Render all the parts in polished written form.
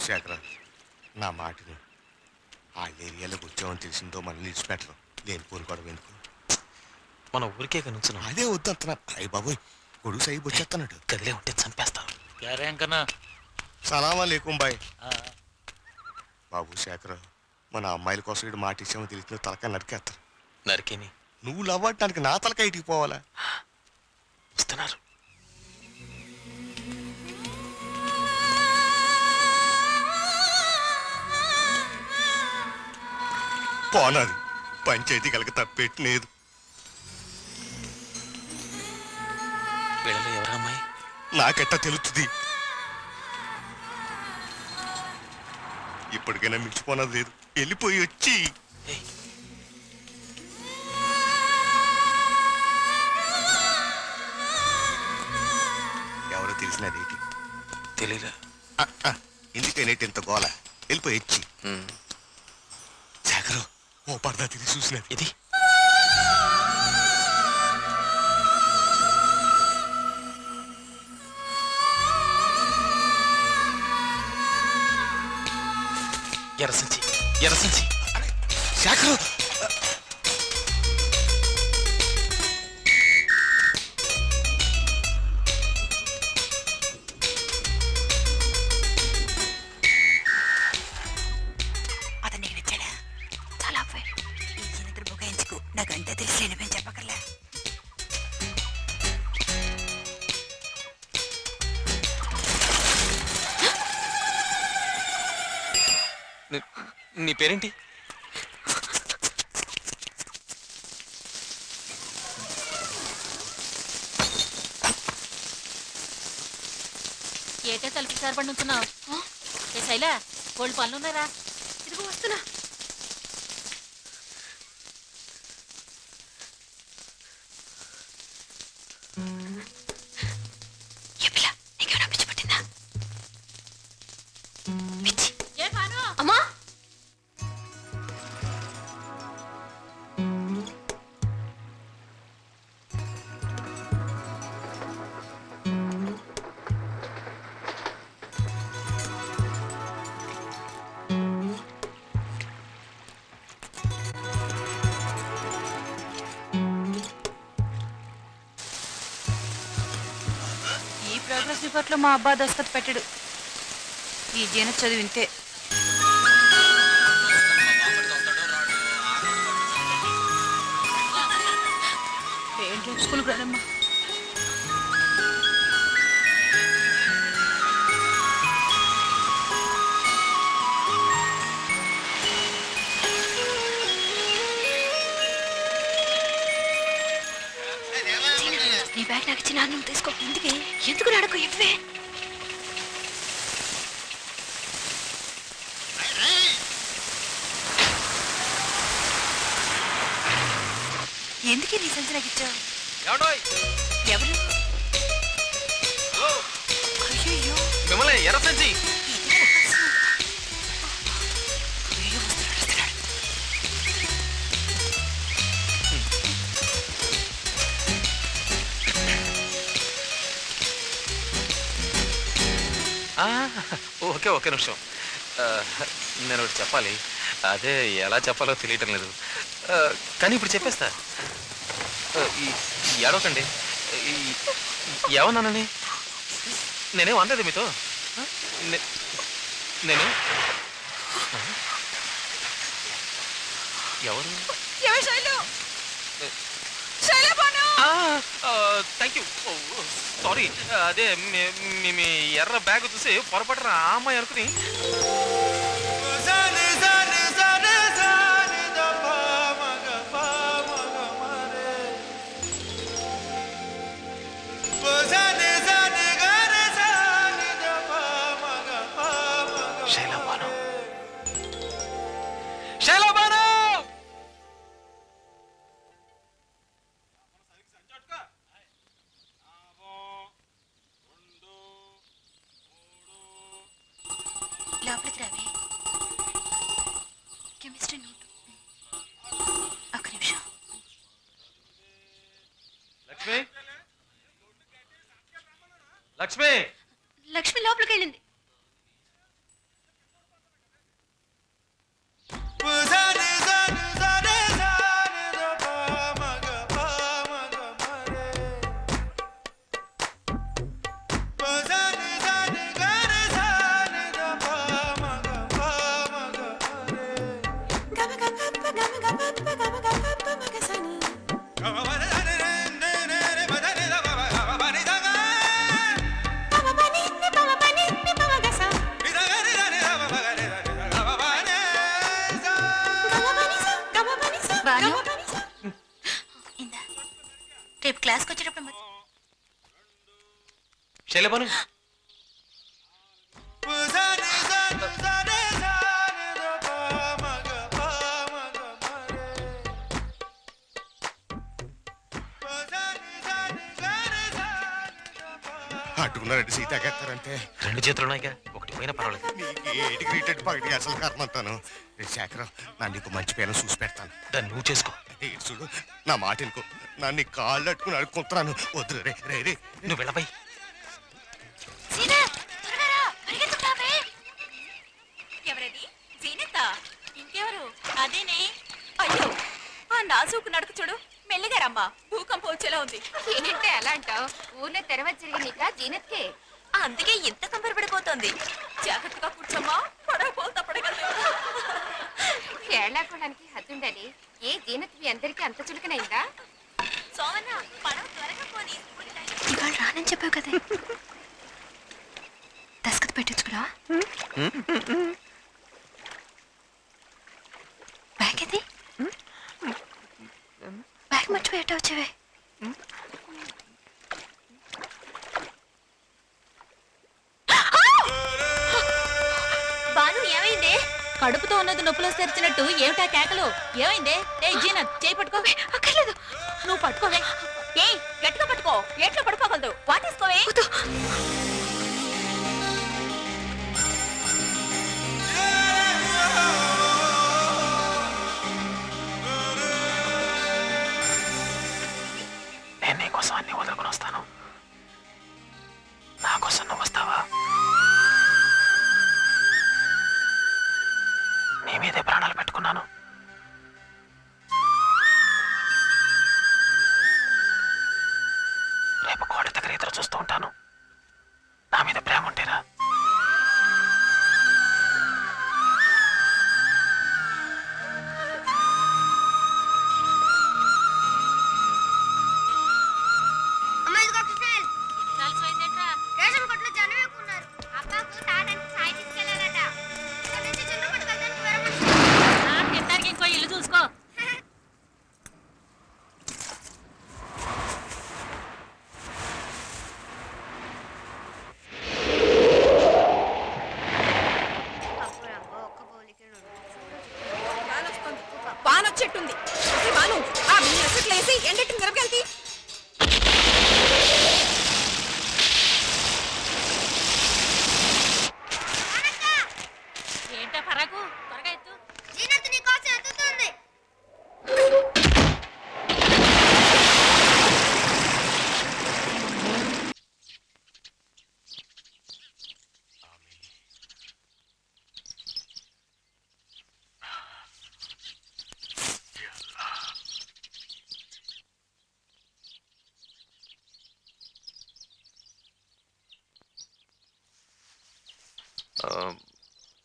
శేఖర, నా మాటని ఆ ఏరియాలోకి వచ్చామని తెలిసిందో మనల్ని ఇచ్చిపెట్టరు. దేని పూరు గొడవ ఎందుకు? మన ఊరికే కనుంచున్నా. అదే వద్దంటున్నా. అయ్యి బాబోయ్, కొడుకు సైబు వచ్చేస్తున్నాడు. గదిలే ఉంటే చంపేస్తావు. సలామా లేకుం బాయ్. బాబు శేఖర, మన అమ్మాయిల కోసం ఇటు మాట ఇచ్చామో తెలిసిన తలకాయ నరికేస్తారు. నరికేని నువ్వు లవ్వటానికి నా తలకాయ ఇటుకు పోవాలా? వస్తున్నారు. పోనాది పంచాయతీ కలక తప్పెట్టినేదు. వీళ్ళలో ఎవరమ్మాయి? నాకెట్టా తెలుస్తుంది? ఇప్పటికైనా మించిపోనది లేదు. వెళ్ళిపోయి వచ్చి ఎవరో తెలిసినదేటి? తెలీదా? ఎందుకైనా ఇంత గోల? వెళ్ళిపోయి వచ్చి శేఖరు, ఓ పర్దా తిరిగి చూసినది. ఇది ఎర్రసంచి, ఎర్రసంచి. శేఖరు, నాకంటే తెలిసి చెప్పకర్లే. నీ పేరేంటి? ఏటే తలుపు సార్పడి నుంచున్నావు? ఏ శైలా, కోళ్ళు పనులున్నారా? తిరుగు వస్తున్నా. ప్రోగ్రెస్ రిపోర్ట్లో మా అబ్బా దస్తఖత్ పెట్టాడు. ఈ జీన చదివి ఇంతే. ఏంటో స్కూల్కి రానమ్మా. నీ బ్యాగ్ నాకు ఇచ్చి నాన్న తీసుకో. ఎందుకు నాడకు ఇవ్వే. ఎందుకే నీ సంచి నాకు ఇచ్చావు? ఎవరు? అయ్యో మిమ్మల్ని ఎర్ర సంచి. ఓకే, ఒకే నిమిషం. నేను ఒకటి చెప్పాలి. అదే ఎలా చెప్పాలో తెలియటం లేదు, కానీ ఇప్పుడు చెప్పేస్తా. ఏడవకండి. ఏమన్నానని నేనేం అనలేదు మీతో. నేను ఎవరు? Thank you. సారీ, అదే మీ ఎర్ర బ్యాగ్ చూసి పొరపడిన ఆ అమ్మాయి అనుకుని. లోపలికి రావే. Chemistry note. ఒక్క నిమిషం. లక్ష్మి, లక్ష్మి. లక్ష్మి లోపలికి వెళ్ళింది. శైలబాను అట్టుకున్నారంటే సీతాకెత్తారంటే 2 చేతులు ఉన్నాయిగా, ఒకటి పోయినా పర్వాలేదు. నీకు ఏటికి రీటెడ్ పగటి అసలు కర్మంతాను. రే శేఖరం, నా నీకు మంచి పేరు చూసి పెడతాను. దాన్ని నువ్వు చేసుకో. ఏ చూడు, నా మాట అనుకో. నన్ను నీ కాళ్ళు అట్టుకుని అడుక్కుంటున్నాను. వద్దు రే రే రే. నువ్వు వెళ్ళబోయి. ఎవరది? జీనత్తా? ఇంకెవరు? అదేనే. అయ్యో, ఆ నాజూకు నడక చూడు. మెల్లిగా రమ్మా, భూకంపం వచ్చేలా ఉంది. ఏంటంటే అలా అంటావు? ఊర్లో తెరవ జరిగినాక జీనత్కే. అందుకే ఇంత కంపరపడిపోతుంది. జాగ్రత్తగా కూర్చోమ్మా, పడవ పోలు తప్పడగలదు. కేరళకోవడానికి హద్దుండాలి. ఏ జీనత్ మీ అందరికీ అంత చులకనైందా? సోమన్న, పడవ త్వరగా పోనీ. ఇవాళ రానని చెప్పావు కదా, దస్కత్ పెట్టించుకురా. బ్యాగ్ ఇది, బ్యాగ్ మర్చిపోయి ఎట్టా వచ్చేవే? బాను, ఏమైంది? కడుపుతో ఉన్నది నొప్పులు తెరిచినట్టు ఏమిటా కేకలు? ఏమైందే? ఏ జీనత్, చేయి పట్టుకో. అక్కర్లేదు. నువ్వు పట్టుకోవే. ఏయ్, గట్టిగా పట్టుకో. ఏట్లో పడుకోగలదు. వాటేసుకోవే. నేను నీకోసం అన్ని వదులుకొని వస్తాను. నా కోసం నువ్వు వస్తావా? నీ మీదే ప్రాణాలు పెట్టుకున్నాను. రేపు కోట దగ్గర ఎదురు చూస్తూ ఉంటాను. నా మీద ప్రేమ ఉంటేరా. రేషన్ కొట్లో జనం ఎక్కువ ఉన్నారు. అబ్బాకు తాడానికి సాయి తీసుకెళ్ళారట. ఇక్కడ నుంచి చింతపట్టు కలడానికి వేరే తింటానికి ఇంకో ఇల్లు చూసుకో. వాన చెట్టుంది. వాను, ఆ ఎసట్లేసి ఎండెట్టిన మిరపకెళ్తి. ఏంటా పరాకు? త్వరగా ఎత్తు. జీనత్ నీ కోసం ఎత్తుతుంది.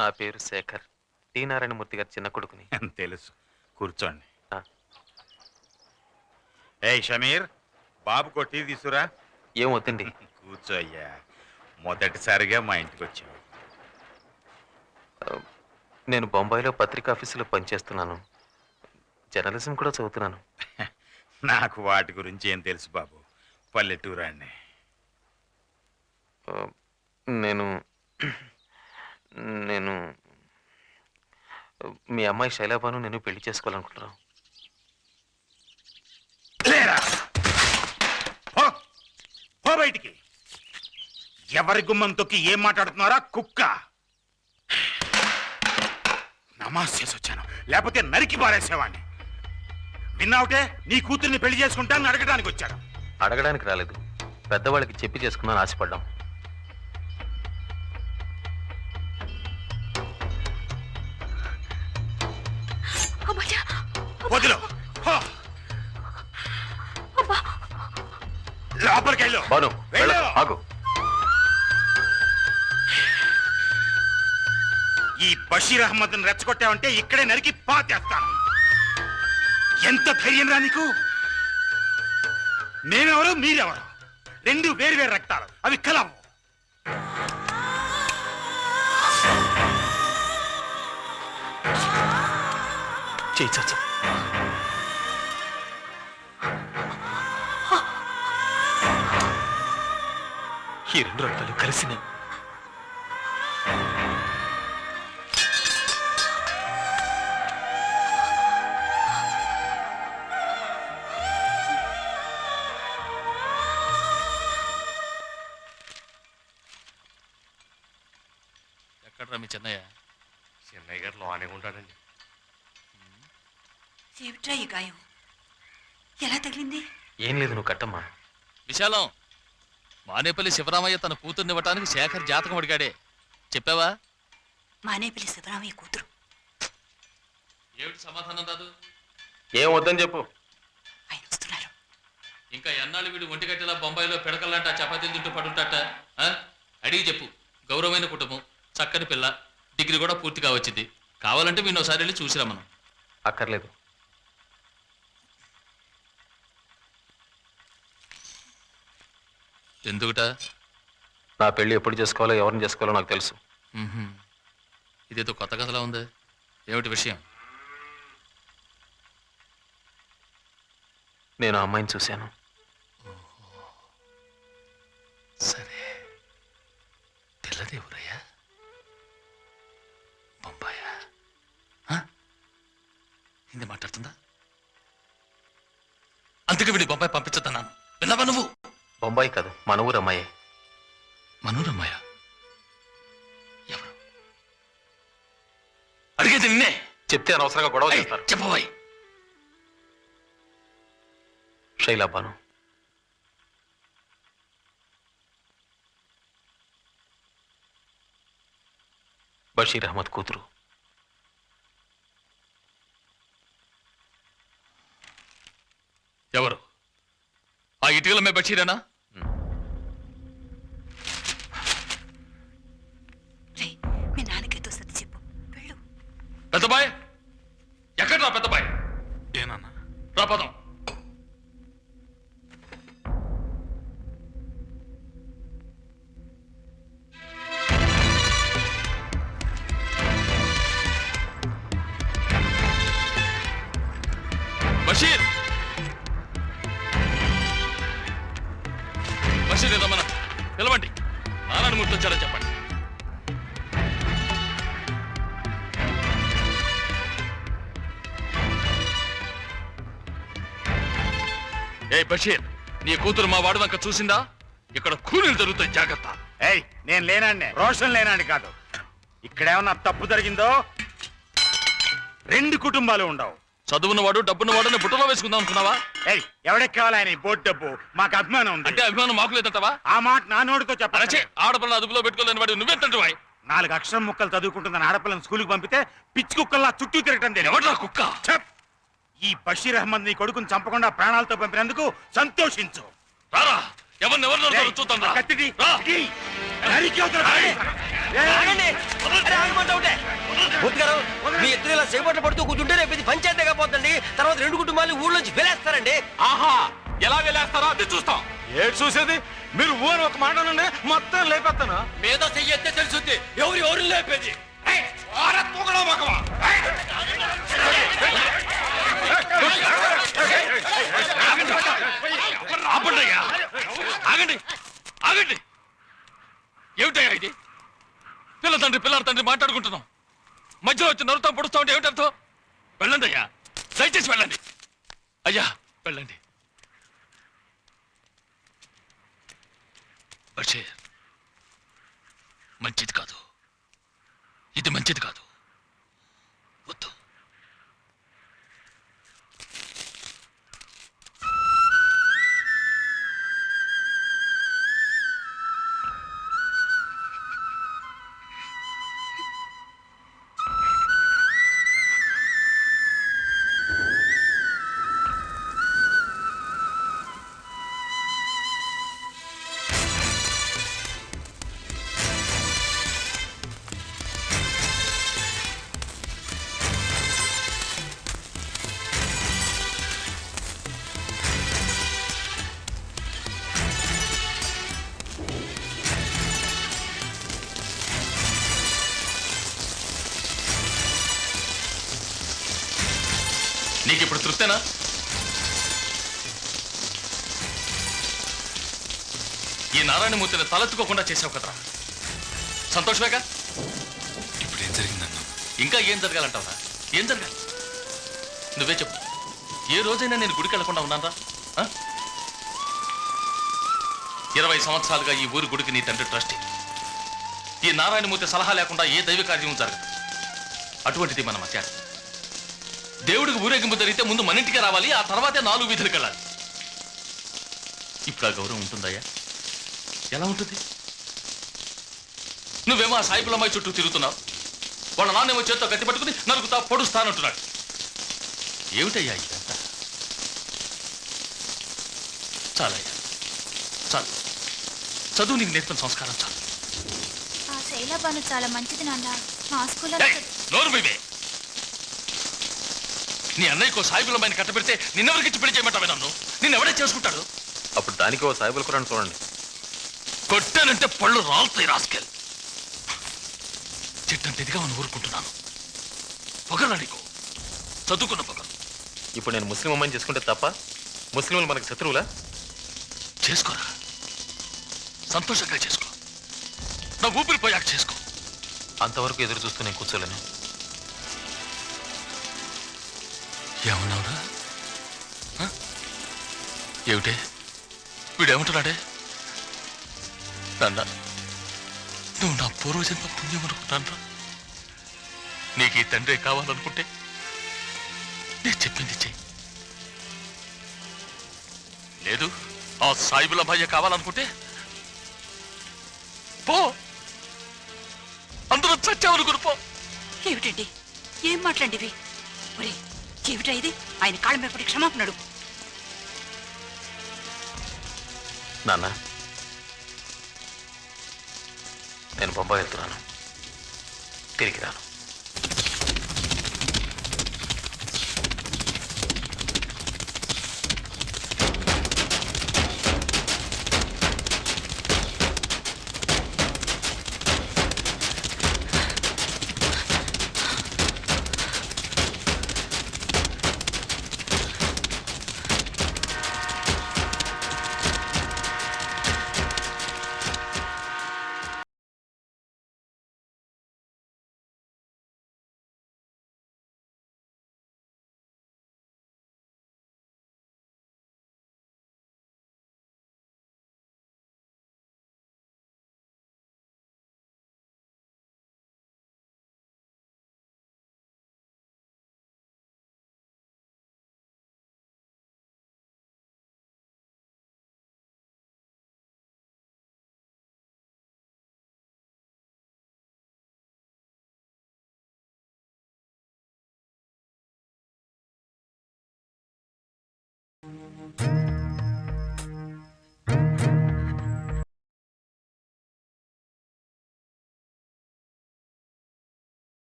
నా పేరు శేఖర్, టి నారాయణమూర్తి గారి చిన్న కొడుకుని. తెలుసు, కూర్చోండి. ఆ. ఏయ్ షమీర్, బాబు కొట్టి తీసురా. ఏం వద్దండి. కూర్చో అయ్యా, మొదటిసారిగా మా ఇంటికి వచ్చావు. నేను బొంబాయిలో పత్రికా ఆఫీసులో పనిచేస్తున్నాను. జర్నలిజం కూడా చదువుతున్నాను. నాకు వాటి గురించి ఏం తెలుసు బాబు, పల్లెటూరాన్ని. నేను నేను మీ అమ్మాయి శైలాబాను నేను పెళ్లి చేసుకోవాలనుకుంటున్నాను. లేరా, పో, పో బయటికి. ఎవరి గుమ్మం తొక్కి ఏం మాట్లాడుతున్నారా కుక్క? నమాజ్ చేసి వచ్చాను, లేకపోతే నరికి పారేసేవాడిని. విన్నావుటే, నీ కూతుర్ని పెళ్లి చేసుకుంటానని అడగడానికి వచ్చాడు. అడగడానికి రాలేదు, పెద్దవాళ్ళకి చెప్పి చేసుకుందాం ఆశపడ్డాం. వదిలో, లోపలికి వెళ్ళు. బాను, వెళ్ళు. ఆగు. ఈ బషీర్ అహ్మద్ని రెచ్చగొట్టావంటే ఇక్కడే నరికి పాతేస్తాను. ఎంత ధైర్యం రా నీకు? నేనెవరు, మీరెవరు? రెండు వేరు వేరు రక్తాలు, అవి కలవు. చేయి చాచా. ఈ రెండు రక్తాలు కలిసిన ఎక్కడ మీ చెన్నయ్య? చెన్నయ్య గారు లోనే ఉంటాడండి. ఏమిట్రా ఈ గాయం ఎలా తగిలింది? ఏం లేదు, నువ్వు కట్టమ్మా. విశాలం, మానేపల్లి శివరామయ్య తన కూతుర్నివ్వటానికి శేఖర్ జాతకం అడిగాడే, చెప్పావా? మానేపల్లి శివరామయ్య కూతురు. ఏమిటి సమాధానం రాదు? ఏం వద్దని చెప్పు. ఆయన వస్తున్నారు. ఇంకా ఎన్నాళ్ళు వీడు ఒంటిగట్టెలా బొంబాయిలో పిడకల్లాంట చపాతీలు తింటూ పడుంటాట? అడిగి చెప్పు. గౌరవమైన కుటుంబం, చక్కని పిల్ల, డిగ్రీ కూడా పూర్తిగా వచ్చింది. కావాలంటే వీడిని ఒకసారి వెళ్ళి చూసిరా మనం. అక్కర్లేదు. ఎందుకుట? నా పెళ్లి ఎప్పుడు చేసుకోవాలో ఎవరిని చేసుకోవాలో నాకు తెలుసు. ఇదేదో కొత్త కథలా ఉంది. ఏమిటి విషయం? నేను ఆ అమ్మాయిని చూశాను. సరే, పిల్లది ఎవరయ్యా? బొంబాయా? హిందీ మాట్లాడుతుందా? అందుకే వీడి బొంబాయి పంపించద్దన్నాను. విన్నావా నువ్వు? బొంబాయి కాదు, మన ఊరు అమ్మాయి. మనూరమ్మాయ? ఎవరు? అడిగేది నిన్నే. చెప్తే అనవసరంగా గొడవ చేస్తారు. చెప్పవాయి. శైలా బాను. బషీర్ అహ్మద్ కూతురు. ఎవరు? ఆ ఇటీవల మే బషీరేనా? మీ నాన్నకేదో సర్ది చెప్పు. వెళ్ళు. పెద్దబాయ్ ఎక్కడ రా? పెద్దబాయ్ ఏనన్నా? రా పదం. బషీర్, బషీర్ ఏదో మన పిలవండి. నారాయణ మూర్తి వచ్చారని చెప్పండి. ఏ బషీర్, నీ కూతురు మా వాడు వంక చూసిందా? ఇక్కడ కూలీలు జరుగుతాయి, జాగ్రత్త. ఏయ్, నేను లేనండి, రోషన్ లేనండి కాదు. ఇక్కడేమన్నా తప్పు జరిగిందో రెండు కుటుంబాలు ఉండవు. చదువున్నవాడు డబ్బున్నవాడు బుట్టలో వేసుకుందాం అనుకున్నావా? ఏయ్, ఎవరికి కావాలి ఆయన ఈ బోర్డు డబ్బు? మాకు అభిమానం ఉంది. అంటే అభిమానం మాకు లేదంటావా? ఆ మాట నా నోటితో అరచే చెప్పాలి. ఆడపిల్ల అదుపులో పెట్టుకోలేని వాడు నువ్వెంతంటే? 4 అక్షరం ముక్కలు చదువుకుంటున్న ఆడపిల్లని స్కూల్కి పంపితే పిచ్చి కుక్కల్లా చుట్టూ తిరగటం తెలియదు. ఎవడ్రా కుక్క? చెప్. ఈ బషీర్ అహ్మద్ నీ కొడుకుని చంపకుండా ప్రాణాలతో పంపినందుకు సంతోషించు. రారా, ఎవరిని చూద్దాం రా. కత్తిటి, రా. ఇటీ. నరికి అవతల పడేయ్. మీ ఇద్దరు ఇలా సేపట్లు పడుతూ కూర్చుంటే రేపు ఇది పంచాయతీగా పోతండి. తర్వాత రెండు కుటుంబాలు ఊళ్ళోంచి వెలేస్తారండి. ఆహా, ఎలా వెళ్ళేస్తారో అది చూస్తాం. ఏడు చూసేది? మీరు ఊరు ఒక మాట నుండి మొత్తం లేపేస్తాను. మీద చెయ్యతే తెలుసుద్ది ఎవరు లేపేది. ఆగండి, ఆగండి. ఏమిటయ్యా ఇది? పిల్ల తండ్రి మాట్లాడుకుంటున్నాం. మధ్యలో వచ్చి నరుతా పొడుస్తా ఉంటే ఏమిటి అర్థం? వెళ్ళండి అయ్యా, దయచేసి వెళ్ళండి. అయ్యా వెళ్ళండి. బషీర్, మంచిది కాదు, ఇది మంచిది కాదు. వద్దు. నీకు ఇప్పుడు తృప్తేనా? ఈ నారాయణమూర్తిని తలెత్తుకోకుండా చేసావు కదరా. సంతోషమేగా? ఇప్పుడు ఏం జరిగిందన్నా? ఇంకా ఏం జరగాలంటావురా? ఏం జరగాలి? నువ్వే చెప్పు. ఏ రోజైనా నేను గుడికి వెళ్లకుండా ఉన్నానరా? 20 సంవత్సరాలుగా ఈ ఊరి గుడికి నీ తండ్రి ట్రస్టీ. ఈ నారాయణమూర్తి సలహా లేకుండా ఏ దైవ కార్యం జరగదు. అటువంటిది మన మధ్య. దేవుడికి ఊరేగింపు జరిగితే ముందు మన ఇంటికి రావాలి, ఆ తర్వాతే 4 వీధులకు వెళ్ళాలి. ఇప్పుడు ఆ గౌరవం ఉంటుందయ్యా? ఎలా ఉంటుంది? నువ్వేమో ఆ సాయిబులమ్మాయి చుట్టూ తిరుగుతున్నావు. వాళ్ళ నాన్నేమో చేత్తో గట్టి పట్టుకుని నరుకుతా పొడుస్తానంటున్నాడు. ఏమిటయ్యా ఇదంతా? చాలయ్యా, చాలు. చదువు నీకు నేర్పిన సంస్కారం చాలు. ఆ శైలబాను చాలా మంచిది నాన్న. మా స్కూల్లో నోరు మీవే. నీ అన్నయ్యకో సాయిబులమ్మాయిని కట్టబెడితే నిన్నెవరికిచ్చి పెళ్లి చేయమంటావే నన్ను? నిన్నెవడే చేసుకుంటాడు? అప్పుడు దానికి ఓ సాయిబుల్ కురాన్ చూడండి. కొట్టానంటే పళ్ళు రాలుతాయి రాస్కెల్. చెట్టంత ఇదిగా మనం ఊరుకుంటున్నాను. పొగరా నీకు? చదువుకున్న పొగరు. ఇప్పుడు నేను ముస్లిం అమ్మాయిని చేసుకుంటే తప్ప? ముస్లింలు మనకి శత్రువులా? చేసుకోరా, సంతోషంగా చేసుకో. నా ఊపిరి పోయాక చేసుకో. అంతవరకు ఎదురు చూస్తూ నేను కూర్చోలేను. ఏమన్నావురా? ఏమిటే వీడేమంటున్నాడే? నాన్న, నువ్వు నా పూర్వజన్మ పుణ్యం అనుకుంటాను. నీకు ఈ తండ్రి కావాలనుకుంటే నేను చెప్పింది చెయ్యి. లేదు, ఆ సాయిబుల భయ్య కావాలనుకుంటే పో. అందరూ చచ్చావనుకుని పో. ఏమిటండి ఏం మాట్లాడివి? ఒరే ఏమిటా ఇది? ఆయన కాళ్ళ మీద పడి క్షమాపణడు. నాన్న, నేను బొంబాయి వెళ్తున్నాను. తిరిగి రాను.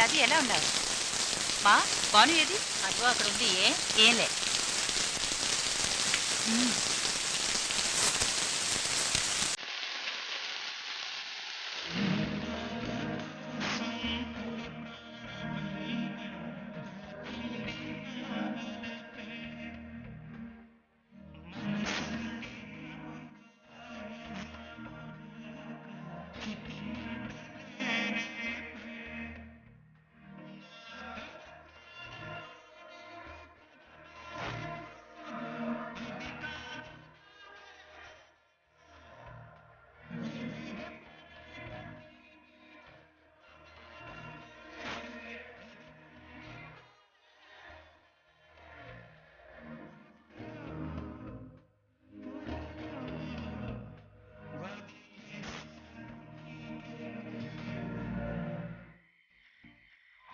అది ఎలా ఉన్నావు? మా బాను ఏది? అదిగో అక్కడ ఉంది. ఏంలే.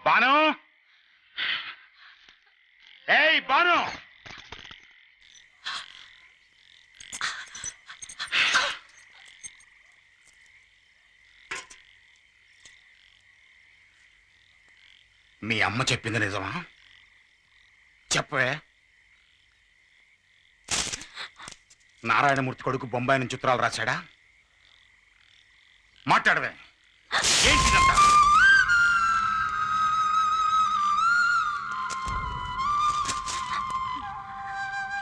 బాను, ఏయ్ బాను, మీ అమ్మ చెప్పింది నిజమా? చెప్పే. నారాయణమూర్తి కొడుకు బొంబాయి నుంచి ఉత్తరాలు రాశాడా? మాట్లాడవే, ఏంటిదంతా?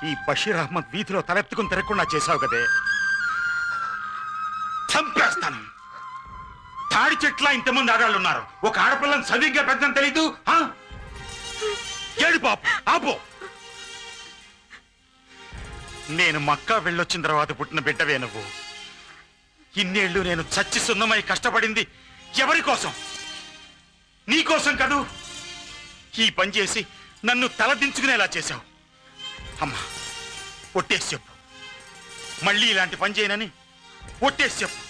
ఈ బషీర్ అహ్మద్ వీధిలో తలెత్తుకుని తిరగకుండా చేశావు కదే, చంపేస్తాను. తాడి చెట్ల ఇంతమంది ఆడాళ్ళు ఉన్నారు, ఒక ఆడపిల్లని సరిగ్గా పెద్దని తెలీదు. ఏడు పాపు ఆపో. నేను మక్కా వెళ్ళొచ్చిన తర్వాత పుట్టిన బిడ్డవే నువ్వు. ఇన్నేళ్లు నేను చచ్చి సున్నమై కష్టపడింది ఎవరి కోసం? నీ కోసం కదూ. ఈ పని చేసి నన్ను తలదించుకునేలా చేశావు. అమ్మా, ఒట్టేసి చెప్పు, మళ్ళీ ఇలాంటి పని చేయనని ఒట్టేసి చెప్పు.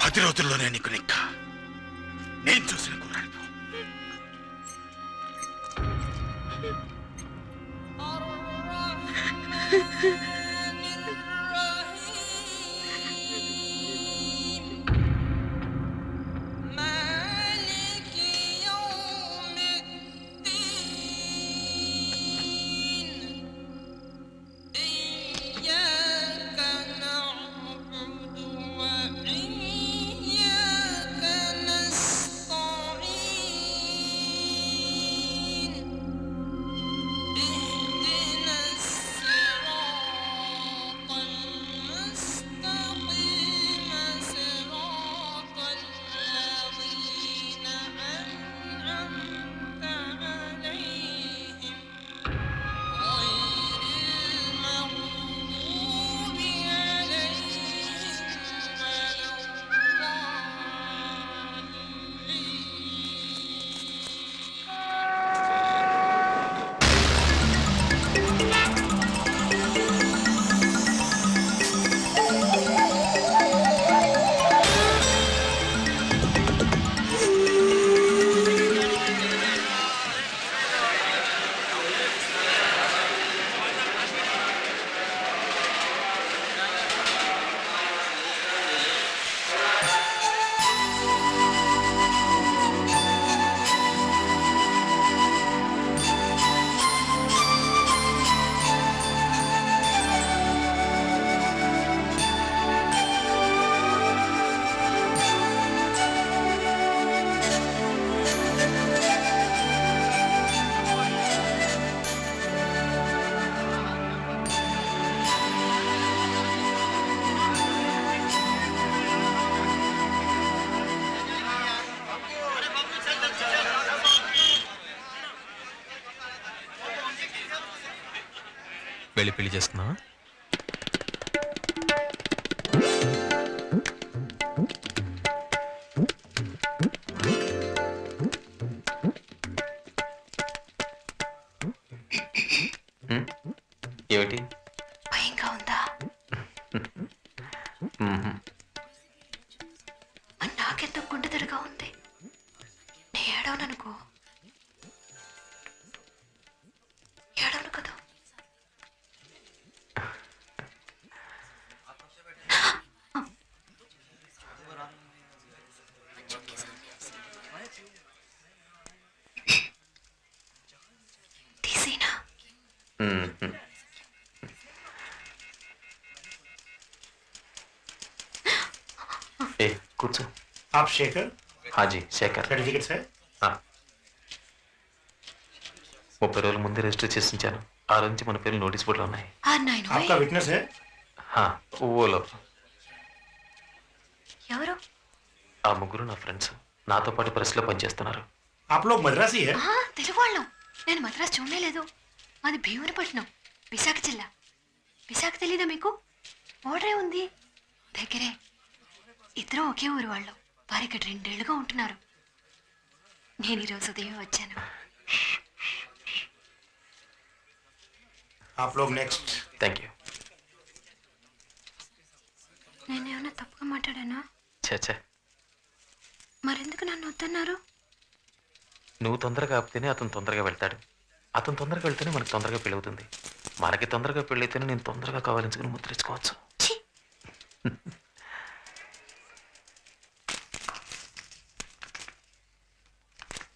10 రోజుల్లోనే నీకు నిక్క. నేను చూసిన కుర్రాడు. వెళ్ళి పెళ్లి చేసుకున్నావా? ఏమిటి భయంగా ఉందా? నాకెంత గుండెదరగా ఉంది. నేను ఏడవననుకో. ఏడవను కదా. తీసేనా? ఏ కూర్చో. आप शेखर? हाँ जी शेखर. सर्टिफिकेट है? 30 రోజుల ముందే రిజిస్టర్ చేసి ఉంచాను. ఆ రోజు నుంచి మన పేర్లు నోటీస్ బోర్డులో ఉన్నాయి. आपका विटनेस है? हाँ ఓలో. ఎవరు? ఆ ముగ్గురు నా ఫ్రెండ్స్, నాతో పాటు ప్రెస్లో పనిచేస్తున్నారు. आप लोग मद्रासी है? తెలుగు వాళ్ళం. నేను మద్రాసు చూడలేదు. మాది భీమునిపట్నం, విశాఖ జిల్లా. విశాఖ తెలీదా మీకు? ఓడరే ఉంది దగ్గరే. ఇద్దరు ఒకే ఊరు వాళ్ళు. వారు ఇక్కడ 2 ఏళ్లుగా ఉంటున్నారు. నేను ఈరోజు ఉదయం వచ్చాను. आप लोग नेक्स्ट. Thank you. నేనేమన్నా తప్పుగా మాట్లాడానా? చచ్చా, మరెందుకు నన్ను వద్దన్నారు? నువ్వు తొందరగా ఆపితేనే అతను తొందరగా వెళ్తాడు. అతను తొందరగా వెళ్తేనే మనకు తొందరగా పెళ్ళి అవుతుంది. మనకి తొందరగా పెళ్ళి అయితేనే నేను తొందరగా కావాలించుకుని ముద్రించుకోవచ్చు. ఛీ!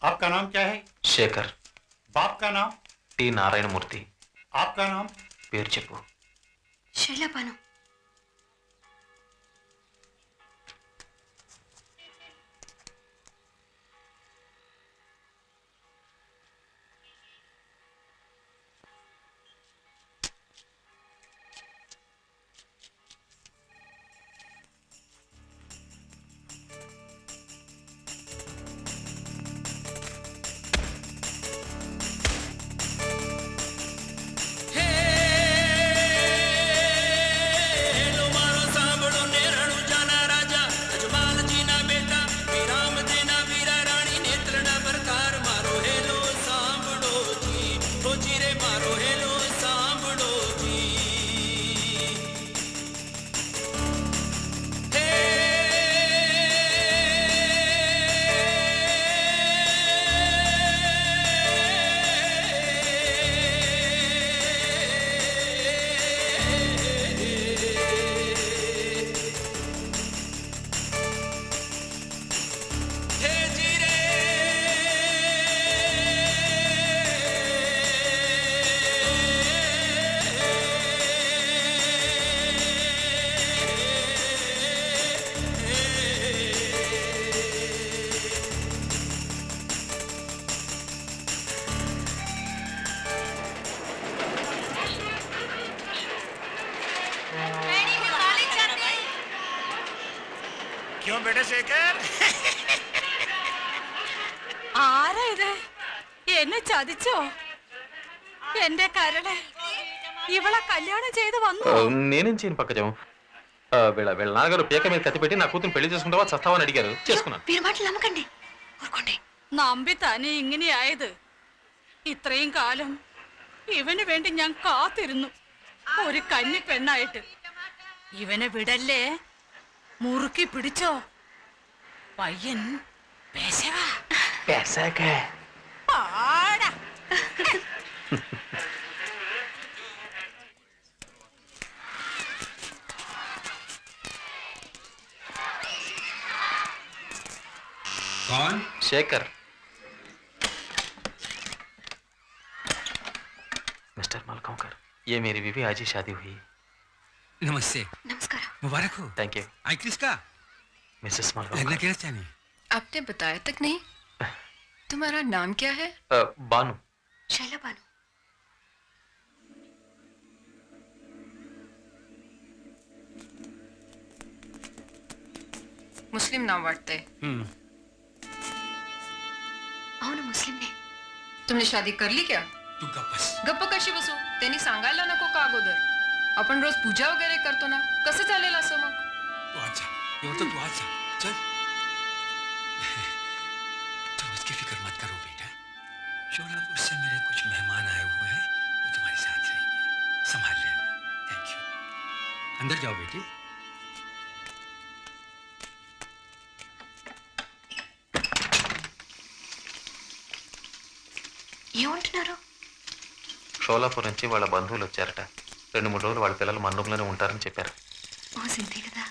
आपका नाम क्या है? శేఖర్. बाप का नाम? టి నారాయణమూర్తి. आपका नाम? పేరు చెప్పు. శైలా బాను. क्यों बेटे शेखर? ആരാ ഇത്? എന്നെ ചതിച്ചോ? എന്റെ കരളെ, ഇവളെ കല്യാണം ചെയ്ത് വന്നു. నేనేం చేయను పక్కజం. వీళ్ళ వీళ్ళ నాన్నగారు పీక మీద కత్తి పెట్టి నా కూతురు పెళ్లి చేసుకుంటావా చస్తావని అడిగారు. చేసుకున్నాను. వీరి మాటలు నమ్మకండి. ఊరుకోండి. നമ്പി തന്നെ ഇങ്ങനെയായത്. ഇത്രയും കാലം ഇവന് വേണ്ടി ഞാൻ കാത്തിരുന്നു, ഒരു കന്നി പെണ്ണായിട്ട്. ഇവനെ വിടല്ലേ, മുറുക്കി പിടിച്ചോ. പയ്യൻ പേശവാ. పెసాకే. പാടാ. कौन? शेखर. मिस्टर मालगांवकर, ये मेरी बीवी आज ही शादी हुई. नमस्ते. नमस्कार. मुबारक हो. Thank you. आई किसका? मिसेस लगना मालगांवकर. क्या चाहनी? आपने बताया तक नहीं. तुम्हारा नाम क्या है? बानू. शैला बानू. मुस्लिम नाम वाटतंय. అవును ముస్లింనే. तुमने शादी करली क्या? तू गप बस. गप्प कशी बसू? त्यांनी सांगायला नको का अगोदर? आपण रोज पूजा वगैरे करतो ना, कसं चालेल असं मग? तू आज जा. एवढं तर तू आज जा. चल. तुम उसकी फिक्र मत करो बेटा. शोलापुर से मेरे कुछ मेहमान आए हुए हैं, वो तुम्हारे साथ रहेंगे. संभाल लेना. Thank you. अंदर जाओ बेटी. ఏమంటున్నారు? షోలాపూర్ నుంచి వాళ్ళ బంధువులు వచ్చారట. 2-3 రోజులు వాళ్ళ పిల్లలు మన రూమ్లోనే ఉంటారని చెప్పారు. ఓ సింతే కదా.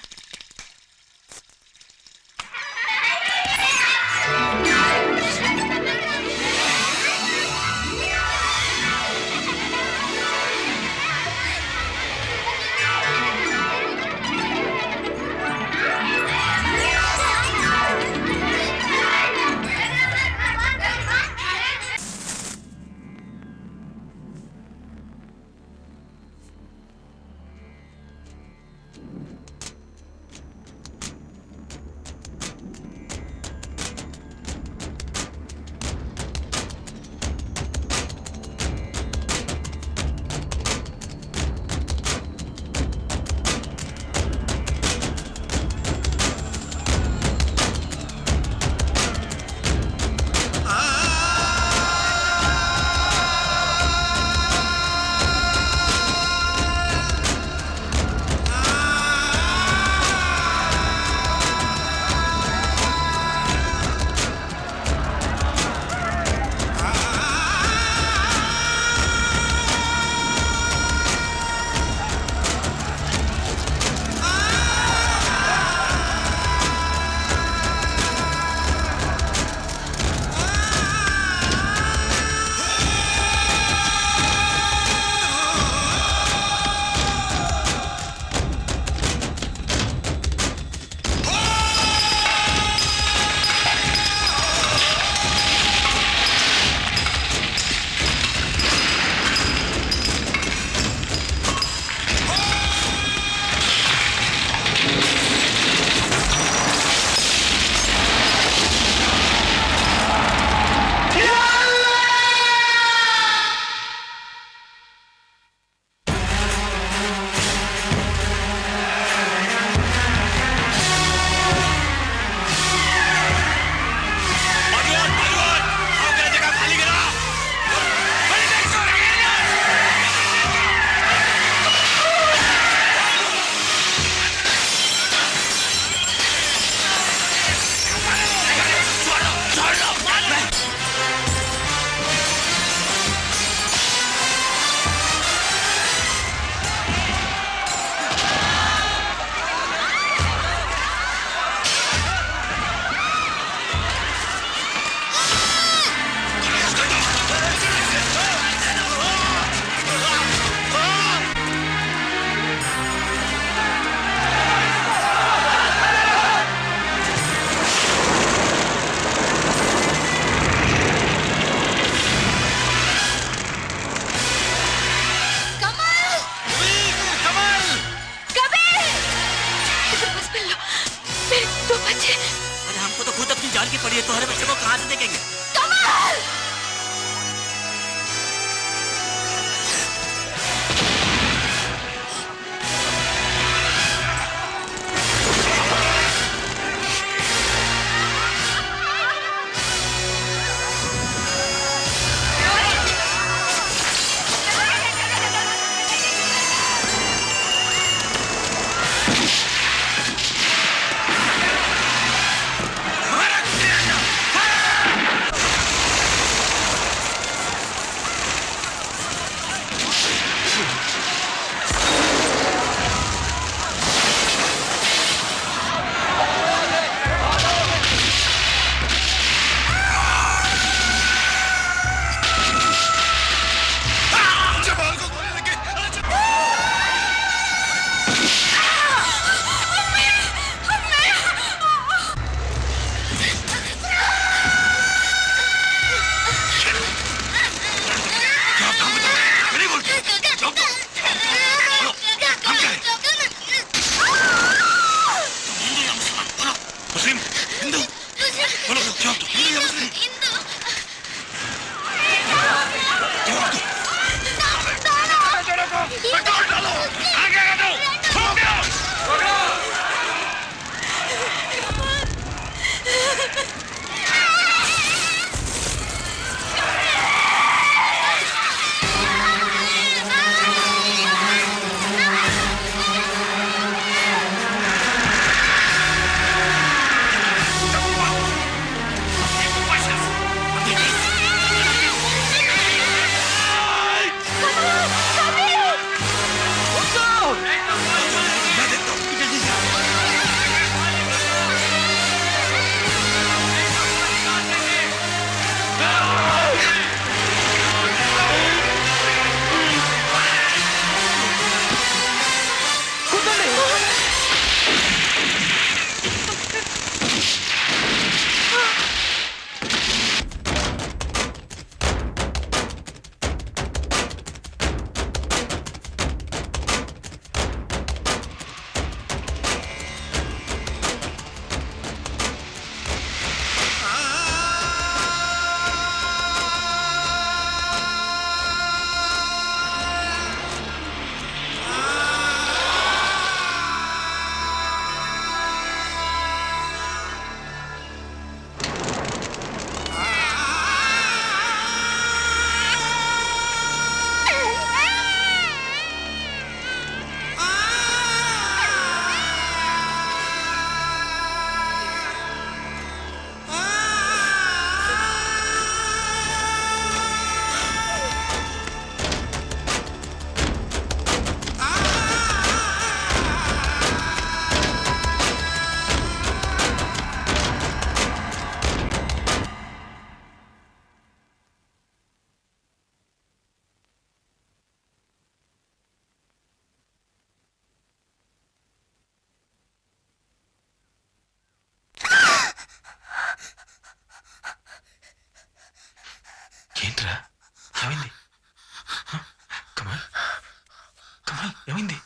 ఏమైంది?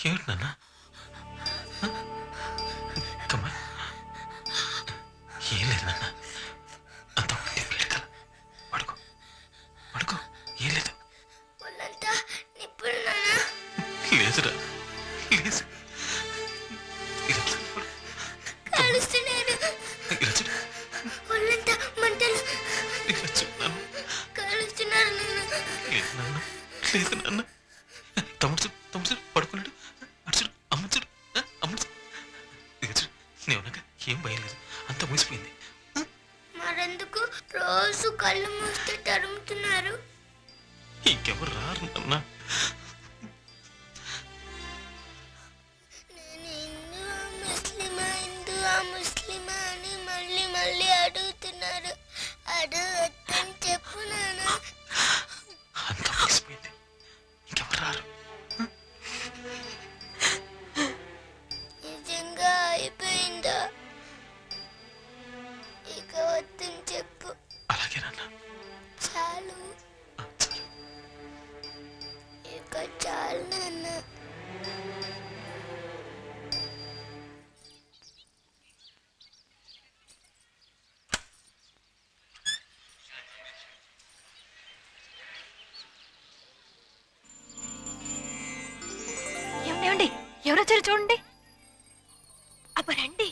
ఏమిటి నాన్న? కమ్మా, ఏం లేదు నాన్న, అంత ఒకటి పెడకల. పడుకో పడుకో, ఏం లేదు. ఒళ్ళంతా నిప్పులు నాన్న. లేదురా, లేదు. కాలుస్తున్నాడు. ఒళ్ళంతా మంటలు. కాలుస్తున్నారు నాన్న. లేదు నాన్న, తమ్ముడు తమ్ముడు పడుకున్నాడు. అడుచుడు అమ్మచుడు అమ్మచుడు. నేనున్నాక ఏం భయం లేదు, అంతా మూసిపోయింది. మరెందుకు రోజు కళ్ళు మూస్తే తరుముతున్నారు? ఇంకెవరు రారు నాన్న. నేను హిందువా ముస్లిమా అని మళ్ళీ మళ్ళీ అడుగుతున్నారు. అడగొద్దని చెప్పు నాన్న. అంతా మూసిపోయింది, ఇంకెవరు రారు. నిజంగా అయిపోయిందా? ఇక వద్దని చెప్పు. అలాగే నాన్న. చాలు, చాలు. ఇక చాలు నాన్న. ఏమండి ఎవరు వచ్చారు చూడండి. అబ్బా రండి.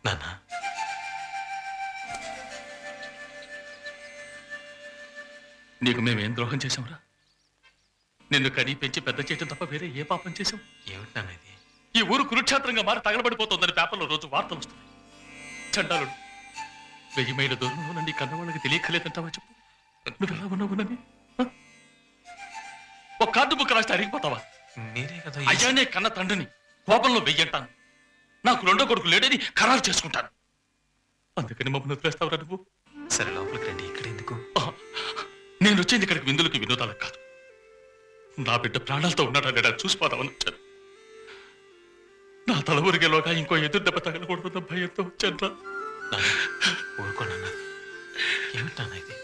నాన్న, నీకు మేమేం ద్రోహం చేశాంరా? నిన్ను కని పెంచి పెద్ద చేయటం తప్ప వేరే ఏ పాపం చేశాం? ఏమిటి నాన్న ఇది? ఈ ఊరు కురుక్షేత్రంగా మారి తగలబడిపోతుందని పేపర్లో రోజు వార్తలు వస్తున్నాయి. చండాలుడు 1000 మైళ్ళ దూరంలో నన్ను కన్నవాళ్ళకి తెలియకలేదంటావా చెప్పు? నువ్వు ఎలా ఉన్నావునని ఒక కార్డు బుక్ రాస్తే అరిగిపోతావా? మీరే కదా అయ్యానే కన్న తండ్రిని కోపంలో వెయ్యంటాను. నాకు రెండో కొడుకు లేడని ఖరారు చేసుకుంటాను. అందుకని మమ్మల్ని వదిలేస్తావురా నువ్వు? సరే లోపలికి రండి. ఇక్కడ ఎందుకు? నేను వచ్చింది ఇక్కడికి విందులకి వినోదాలకు కాదు. నా బిడ్డ ప్రాణాలతో ఉన్నాడని నేను చూసిపోదామని వచ్చాను. నా తల ఊరిగేలోగా ఇంకో ఎదురు దెబ్బ తగలకూడదన్న భయంతో వచ్చాను. ఊరుకోనన్నా, ఏమిటి నాన్న ఇది?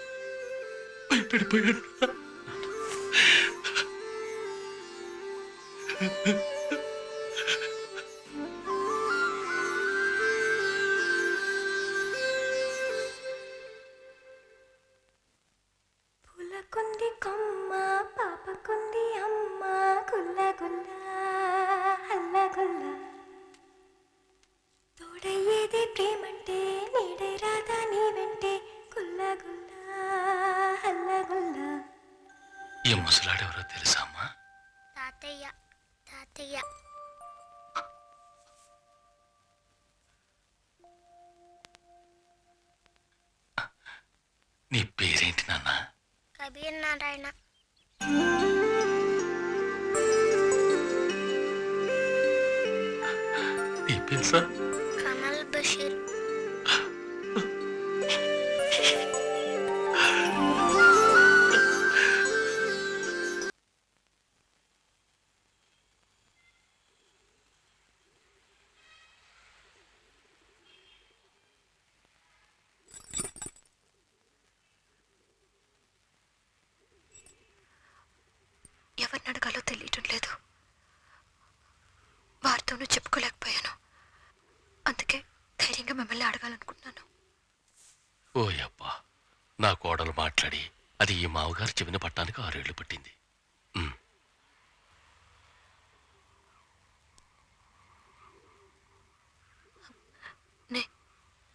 భయపడిపోయాను. పులకుంది కొమ్మ పాపకుంది అమ్మ గుల్ల గుల్ల హల్ల గుల్ల. తోడయ్యేది ప్రేమంటే నీడై రాదా నీ వెంటే గుల్ల గుల్ల హల్ల గుల్ల. ఈ ముసలాడెవరో తెలుసా అమ్మా? తాతయ్య తాతయ్య. నీ పేరేంటి నాన్న? కబీర్ నారాయణ. నీ పేరు కమల్ బషీర్. ఎవరిని అడగాలో తెలియటం లేదు. వారితోనూ చెప్పుకోలేకపోయాను. అందుకే ధైర్యంగా మిమ్మల్ని అడగాలనుకుంటున్నాను. ఓయబ్బా, నా కోడలు మాట్లాడి అది ఈ మావగారు చెవిన పట్టానికి 6 ఏళ్ళు పట్టింది.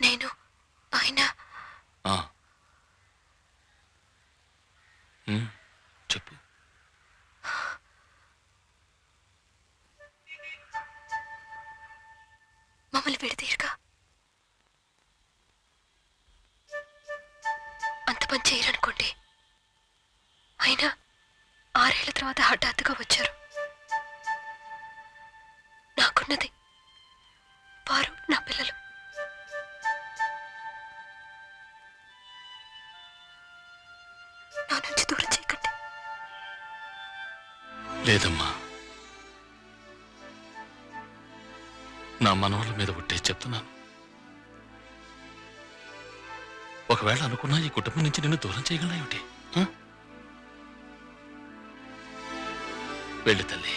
నేను ఆయన చెప్పు. మమ్మల్ని విడదీయరుగా. అంత పని చేయరనుకోండి. అయినా 6 ఏళ్ల తర్వాత హఠాత్తుగా వచ్చారు. నాకున్నది వారు, నా పిల్లలు. నా నుంచి దూరం చేయకండి. లేదమ్మా, నా మనవల మీద ఒట్టేసి చెప్తున్నాను. ఒకవేళ అనుకున్నా ఈ కుటుంబం నుంచి నిన్ను దూరం చేయగలనా ఏమిటి? వెళ్ళి తల్లి,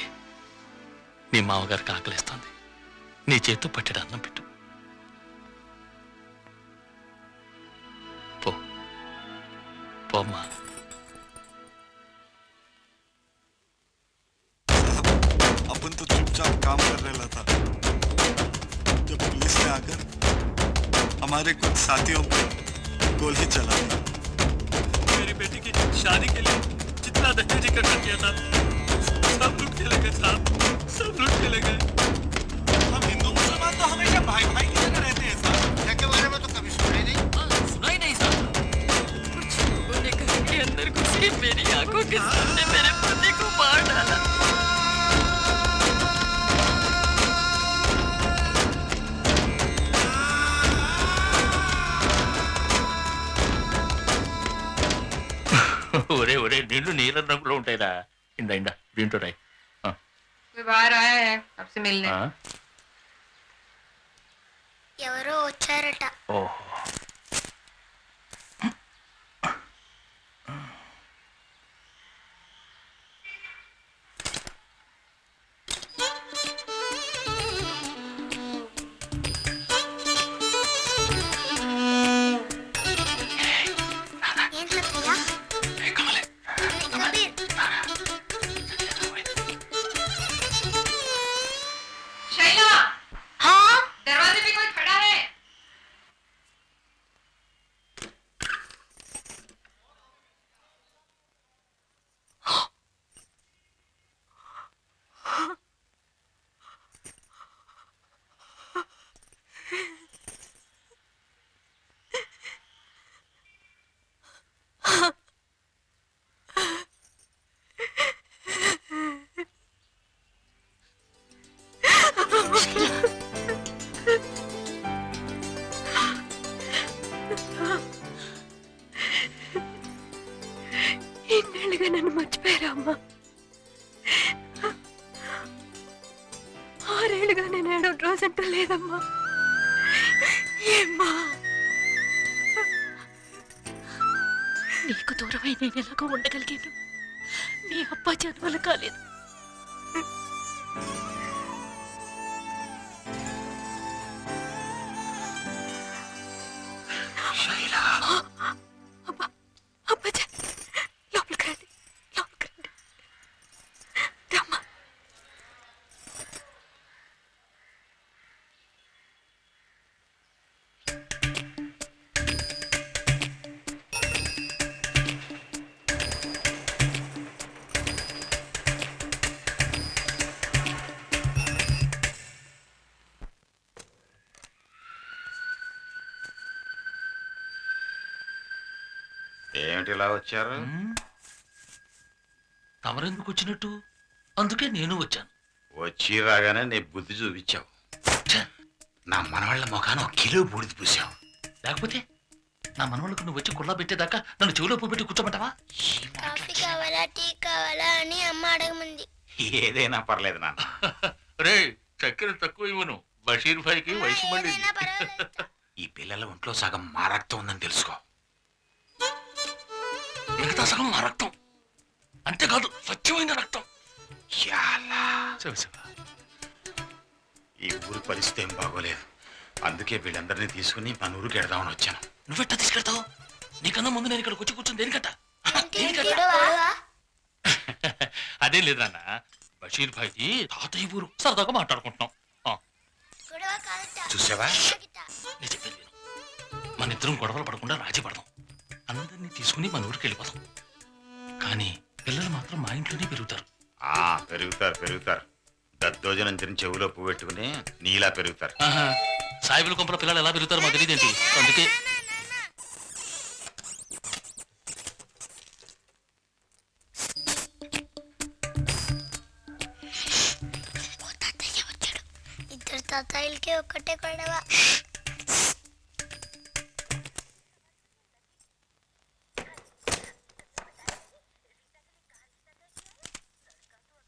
నీ మామగారికి ఆకలిస్తుంది. నీ చేతితో పట్టెడు అన్నం పెట్టు. పో పోమ్మా. अपन तो चुपचाप काम कर रहा था जब पुलिस ने आकर हमारे कुछ साथियों पे गोली चला दी। मेरी बेटी की शादी के लिए जितना दहेज इकट्ठा किया था सब लूट के ले गए साहब, सब लूट के ले गए। हम हिंदू मुसलमान तो हमेशा भाई भाई की तरह रहते हैं साहब। के बारे में तो कभी सुना ही नहीं। सुना ही नहीं साहब। कुछ लोगों ने घर के अंदर घुसे मेरी आंखों के सामने मेरे पति को मार डाला। ఒరే ఒరే, నీళ్లు నీళ్ళ రంగులో ఉంటాయిరా. ఇందా ఇందా దీంట్లో రాయి. बाहर आया है आपसे मिलने। ఎవరో వచ్చారట. ఓహో, ఏం చెప్పయ్యా? కబీర్, शैला, हाँ दरवाजे पे कोई खड़ा है। ఇన్నేళ్ళుగా నన్ను మర్చిపోయారా అమ్మా? 6 ఏళ్ళుగా నేను ఏడవ రోజంటూ లేదమ్మా. ఏమ్మా, నీకు దూరమై నేను ఎలాగో ఉండగలిగాను. నీ అబ్బా చదువులు కాలేదు. అబ్బా అబ్బాజీ, లోపలికి రండి, లోపలికి రండి. రమ్మా. ఏమిటి ఇలా వచ్చారు? తమరెందుకు వచ్చినట్టు? అందుకే నేను వచ్చాను. వచ్చి రాగానే నీ బుద్ధి చూపించావు. ఛ, నా మనవాళ్ళ ముఖాన 1 కిలో బూడిద పూసావు. లేకపోతే నా మనవళ్ళకు నువ్వు వచ్చి కుళ్ళ పెట్టేదాకా నన్ను చెవులో పెట్టి కూర్చోమంటావా? కాఫీ కావాలా టీ కావాలా అని అమ్మ అడగమంది. ఏదైనా పర్లేదు నాన్న. రే, చక్కెర తక్కువ ఇవ్వను. బషీర్ భాయ్కి వయసు ఏదైనా మండింది. పర్వాలేదు. ఈ పిల్లల ఒంట్లో సగం మా రక్తం ఉందని తెలుసుకో. మిగతా సగం నా రక్తం. అంతేకాదు, స్వచ్ఛమైన రక్తం. యాలా. శివ శివ. ఈ ఊరి పరిస్థితి ఏం బాగోలేదు. అందుకే వీళ్ళందరినీ తీసుకుని మన ఊరికి ఎడదామని వచ్చాను. నువ్వెట్టా తీసుకెళ్తావు? నీకన్నా ముందు నేను ఇక్కడికి వచ్చి కూర్చొని దేనికట్ట? గొడవ? అదేం లేదు నాన్న, బషీర్ భాయ్కి తాతయ్య ఊరు, సరదాగా మాట్లాడుకుంటున్నాం. గొడవ కాదట. చూసావా? నేను చెప్పేది విను. మన ఇద్దరం గొడవలు పడకుండా రాజీ పడదాం. అందరినీ తీసుకుని మన ఊరికి వెళ్ళిపోదాం. కానీ పిల్లలు మాత్రం మా ఇంట్లోనే పెరుగుతారు. పెరుగుతారు. దద్దోజనం తిని చెవులో పువ్వు పెట్టుకుని నీలా పెరుగుతారు. సాయిబుల కొంపల పిల్లలు ఎలా పెరుగుతారో మాకు తెలియదేంటి? అందుకే ఇద్దరు తాతయ్యలకి ఒక్కటే గొడవ.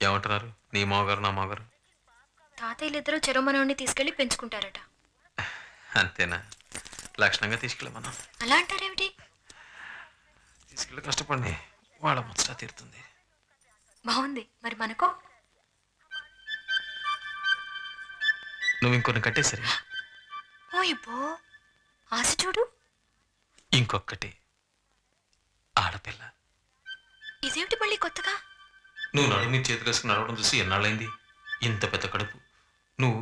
ఏమంటున్నారు నీ మామగారు నా మామగారు? తాతయ్యలిద్దరూ చెరమనోడిని తీసుకెళ్లి పెంచుకుంటారట. అంతేనా? లక్షణంగా తీసుకెళ్ళమన్నా. అలా అంటారేమిటి? తీసుకెళ్ళి కష్టపడి వాళ్ళ ముచ్చట తీరుతుంది. బాగుంది. మరి మనకో? నువ్వు ఇంకొన్ని కట్టేసరి. ఓ ఇబ్బో, ఆశ చూడు. ఇంకొకటి ఆడపిల్ల. ఇదేమిటి మళ్ళీ కొత్తగా? నువ్వు నడు మీద చేతులు వేసుకుని నడవడం చూసి ఎన్నాళ్ళైంది? ఇంత పెద్ద కడుపు. నువ్వు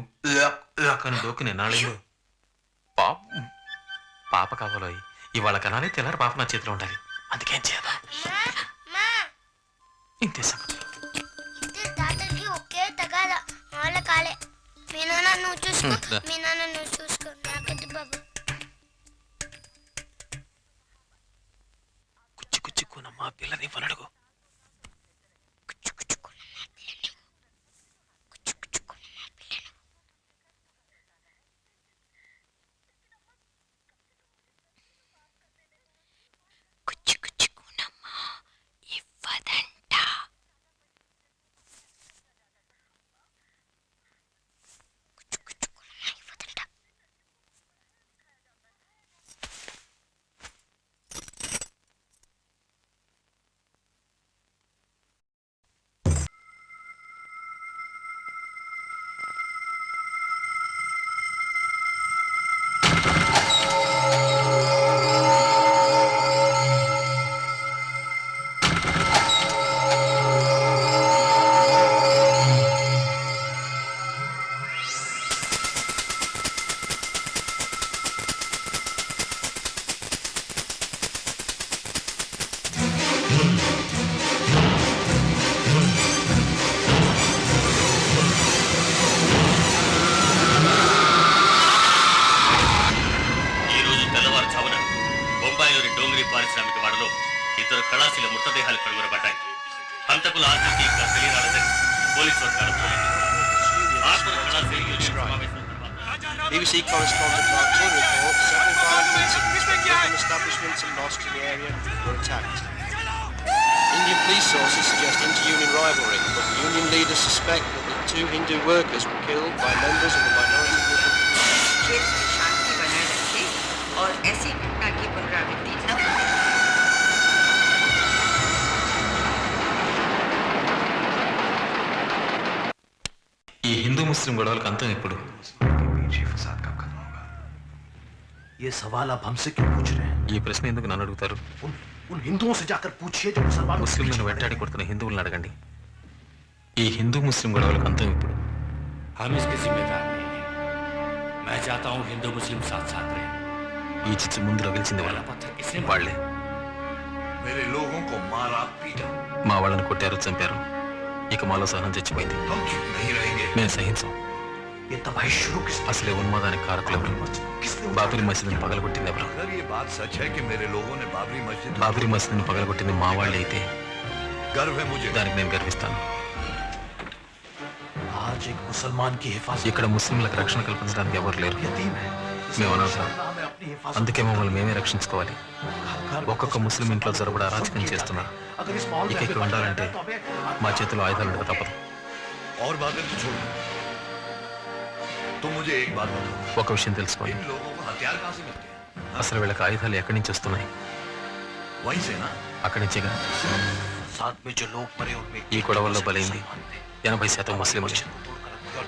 అని డోకుని ఎన్నాళ్ళైందో? పాప కావాలో ఇవాళ కనాలి, తెల్లారి పాప నా చేతిలో ఉండాలి. అందుకేం చేయాలి? ఇంతే సంగతి. తాతకి ఒకే తగాదా వాళ్ళ కాలే. మీ నాన్న నువ్వు చూసుకో, మీ నాన్న నువ్వు చూసుకో. నాకొద్దు బాబు. కుచ్చి కుచ్చిక్కునమ్మా పిల్లని వనడుగు. పారిశ్రామిక వాడలో ఇద్దరు కళాశీల మృతదేహాలు కనుగొనబడ్డాయి. హంతకుల ఆచూకీ ఇంకా తెలియరాలేదని పోలీసు వర్గాలు BBC correspondent Mark Tin reports several violent incidents when different establishments and mosques in the area were attacked. Indian police sources suggest inter-union rivalry, but the union leaders suspect that the two Hindu workers were killed by members of the minority Muslim community. क्षेत्र में शांति बनाए रखे और ऐसी घटना की पुनरावृत्ति न हो. ఈ హిందూ ముస్లిం గొడవలకు అంతం ఎప్పుడు? ये सवाल आप हमसे क्यों पूछ रहे हैं? ఈ ప్రశ్న ఎందుకు నన్ను అడుగుతారు? उन हिंदुओं से जाकर पूछिए जो मुसलमानों ముస్లింలను వెంటాడి కొడుతున్న హిందువులను అడగండి. ఈ హిందూ ముస్లిం గొడవలకు అంతం ఎప్పుడు? हम इसके जिम्मेदार नहीं हैं. मैं चाहता हूँ हिंदू मुस्लिम साथ साथ रहें. ఈ చిచ్చు ముందు రగిల్చింది వాళ్ళే. मेरे लोगों को मारा पीटा. మా వాళ్ళని కొట్టారు, చంపారు. ఇక మాలో సహనం చచ్చిపోయింది. हम चुप नहीं रहेंगे. మేము సహించాం. ये तबाही शुरू किसने? అసలే ఉన్మాదానికి కారకులు ఎవరు? బాబరీ మసీదుని పగలగొట్టింది ఎవరు? अगर ये बात सच है कि मेरे लोगों ने బాబరీ మసీదుని పగలగొట్టింది మా వాళ్ళే అయితే गर्व है मुझे. దానికి నేను గర్విస్తాను. आज एक मुसलमान की हिफाजत ఇక్కడ ముస్లింలకు రక్షణ కల్పించడానికి ఎవరు లేరు. यतीम है. మేము అనవసరం. हमें अपनी हिफाजत. అందుకే మమ్మల్ని మేమే రక్షించుకోవాలి. ఒక్కొక్క ముస్లిం ఇంట్లో జరపడ అరాచకం చేస్తున్నారు. अगर इस माहौल ఇక ఇక్కడ ఉండాలంటే మా చేతిలో ఆయుధాలు ఉండక తప్పదు. और बातें तो छोड़. तुम मुझे एक बात बताओ. ఒక విషయం తెలుసుకోండి. इन लोगों को हथियार कहाँ से मिलते हैं? అసలు వీళ్ళకి ఆయుధాలు ఎక్కడి నుంచి వస్తున్నాయి? वहीं से ना. అక్కడి నుంచేగా. साथ में जो लोग मरे उनमें ఈ గొడవల్లో బలైంది 80% ముస్లింలు.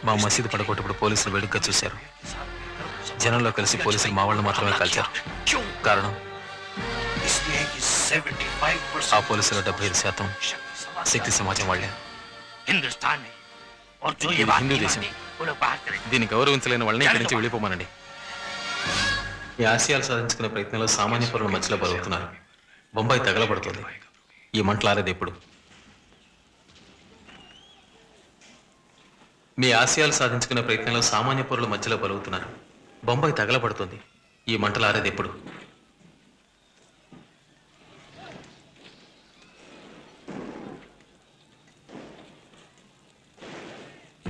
మా మసీదు పడగొట్టప్పుడు పోలీసులు వేడుకగా చూశారు. జనంలో కలిసి పోలీసులు మా వాళ్ళు మాత్రమే కాల్చారు. కారణం ఆ పోలీసుల 75% శక్తి సమాజం వాళ్ళే. हिंदुस्तान है और जो ఇది ये बात హిందూ नहीं దేశం. मानते, वो लोग बाहर करें. దీన్ని గౌరవించలేని వాళ్ళని ఇక్కడి నుంచి వెళ్ళిపోమనండి. ఈ ఆశయాలు సాధించుకునే ప్రయత్నంలో సామాన్య పౌరుల మధ్యలో బలుగుతున్నారు. బొంబాయి తగలబడుతుంది. ఈ మంటలారేది ఎప్పుడు? మీ ఆశయాలు సాధించుకునే ప్రయత్నంలో సామాన్య పౌరుల మధ్యలో బలుగుతున్నారు. బొంబాయి తగలబడుతుంది. ఈ మంటలారేది ఎప్పుడు?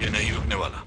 ये नहीं रुकने वाला.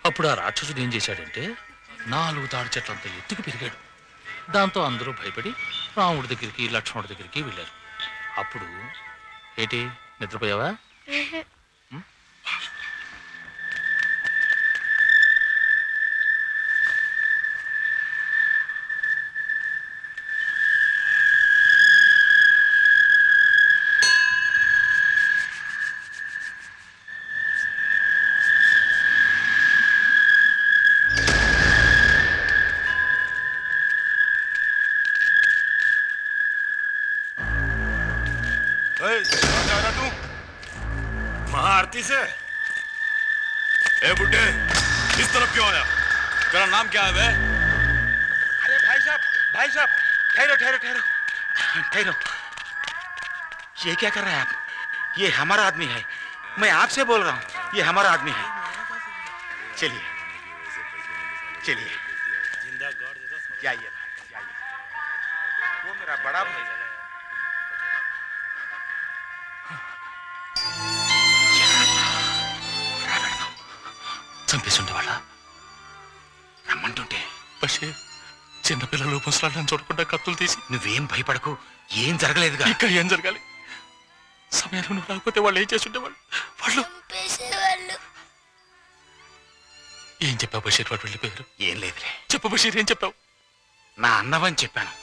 అప్పుడు ఆ రాక్షసుడు ఏం చేశాడంటే 4 తాడి చెట్లంత ఎత్తుకు పెరిగాడు. దాంతో అందరూ భయపడి రాముడి దగ్గరికి లక్ష్మణుడి దగ్గరికి వెళ్ళారు. అప్పుడు ఏంటి నిద్రపోయావా? महाआरती से ए बुड्ढे इस तरफ क्यों आया? तेरा नाम क्या है बे? अरे भाई साहब ठहरो ठहरो ठहरो ठहरो। ये क्या कर रहे हैं आप? ये हमारा आदमी है, मैं आपसे बोल रहा हूँ, ये हमारा आदमी है। चलिए चलिए जाइए जाइए, वो मेरा बड़ा भाई है। చంపేస్తుండేవాళ్ళ రమ్మంటుంటే బషీర్ చిన్నపిల్లలు ముసలాళ్ళని చూడకుండా కత్తులు తీసి నువ్వేం భయపడకు, ఏం జరగలేదుగా. ఇంకా ఏం జరగాలి? సమయంలో నువ్వు రాకపోతే వాళ్ళు ఏం చేస్తుండేవాళ్ళు? వాళ్ళు ఏం చెప్పావు బషీర్? వాడు వెళ్ళిపోయారు. ఏం లేదులే. చెప్పు బషీర్, ఏం చెప్పావు? నా అన్నవని చెప్పాను.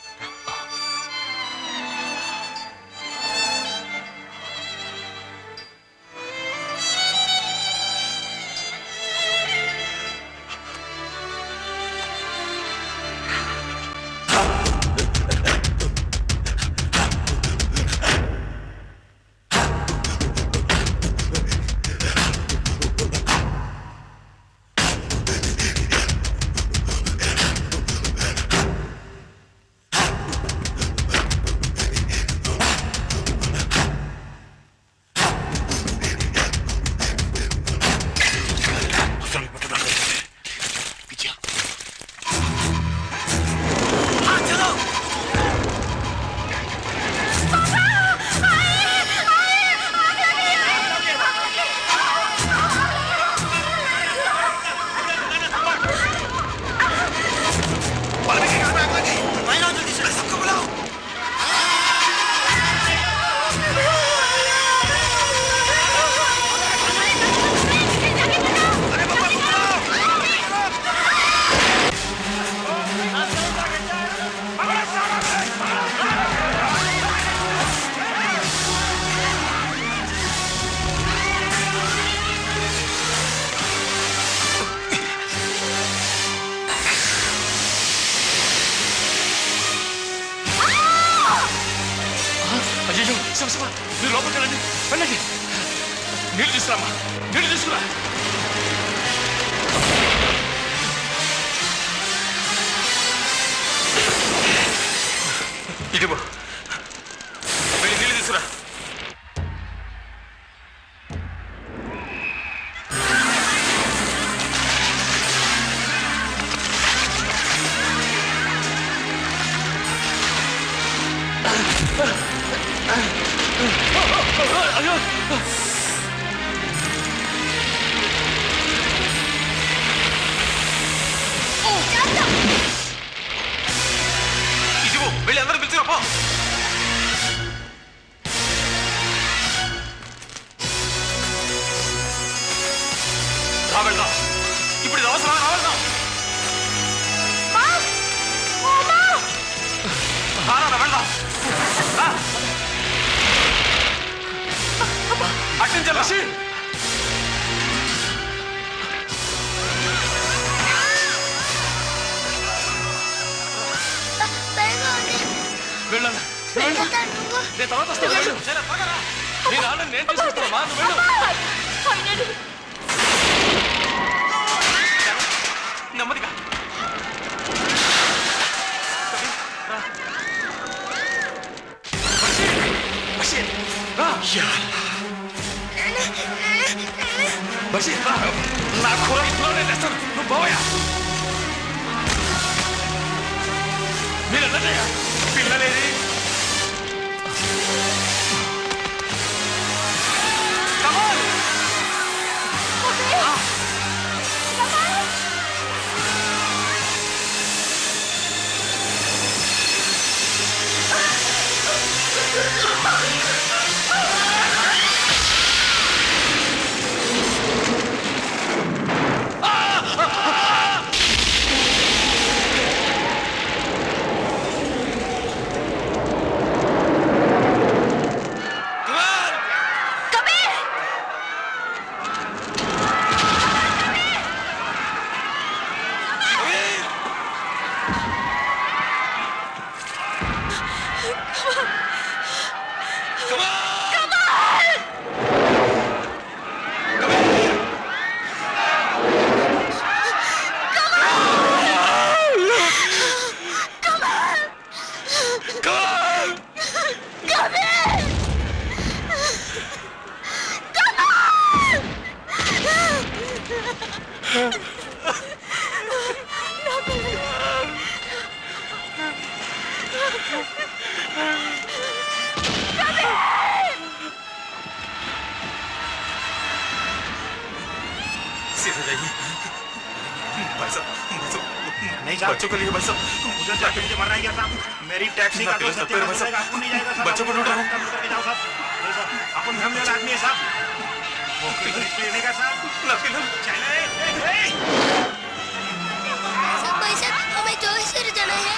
అయ్యో శివ, మీరు లోపలికి వెళ్ళండి, వెళ్ళండి. నీళ్ళు తీసుకురామ్మా, నీళ్ళు తీసుకురా. ఇదిగో వెళ్ళి నీళ్ళు తీసుకురా. అయ్యో ఇదిగో వెళ్ళి అందరూ పిలుచురా పో. రా వెళ్దాం, ఇప్పుడు ఇది అవసరం. రా వెళ్దాం. వెళ్దాం అట్టించాలి. వెళ్ళాలి, నేను తర్వాత వస్తాను. వెళ్ళు, నీ నాన్న నేను తీసుకొస్తాను. మా నువ్వు వెళ్ళు. నెమ్మదిగా బషీర్, నా కూర ఇంట్లో నేను తెస్తాను, నువ్వు పోయా. మీరు వెళ్ళయ్యా, పిల్లలేది. Come on! सीधा जाइए भाई साहब नहीं साहब, बच्चों को लिए भाई साहब उधर जाके मुझे मरना है क्या साहब? मेरी टैक्सी का तो सत्य भाई साहब आपको नहीं जाएगा साहब। बच्चों को ढूंढ रहा हूँ जाओ साहब। नहीं साहब, अपन हमने वाला आदमी है साहब। वो लेने का साहब। चले। सब भाई साहब हमें जोईसर जाना है।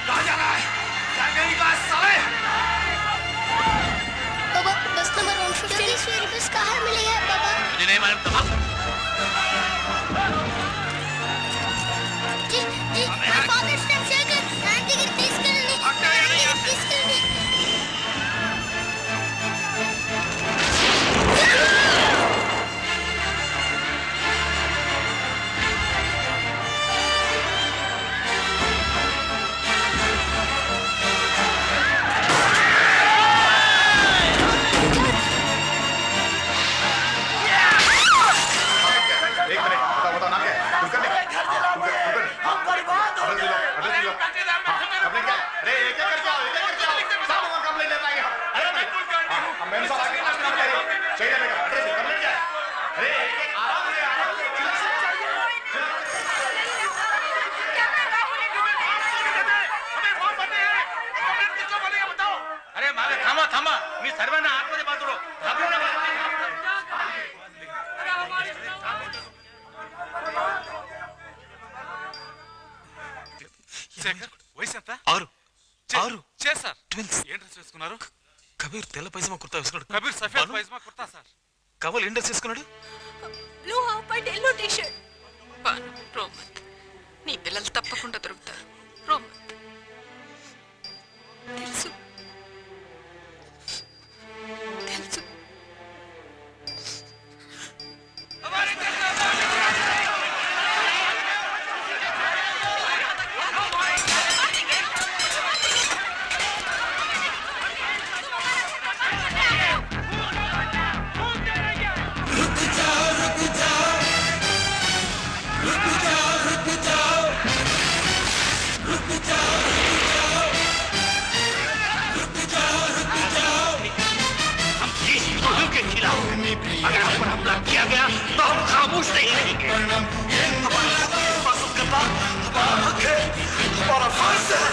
कहाँ जा रहा है? जाएगा कहाँ साले? बाबा बस नंबर 150 बस कहाँ मिलेगा बाबा? मुझे नहीं मालूम तमाम जी जी फादर स्टेप शेकर आंटी की తీసుకెళ్ళండి తీసుకెళ్ళండి अरे मागे थांबा थांबा मी सर्वांना आतमध्ये पाठवतो వయసు ఎంత 6 సార్ ట్విన్స్ ఏం డ్రెస్ వేసుకున్నారు కబీర్ తెల్ల పైజమా కుర్తా వేసుకున్నాడు కబీర్ సఫేద్ పైజమా కుర్తా సార్ కవల్ ఏం డ్రెస్ వేసుకున్నాడు blue half and yellow T shirt. రోమత్ నీ పిల్లలు తప్పకుండా దొరుకుతారు. రోమత్ తెలుసు తెలుసు अगर हम पर हमला किया गया तो हम खामोश नहीं रहेंगे। हमारा हिफाजत करना हमारा हक है, हमारा फर्ज है।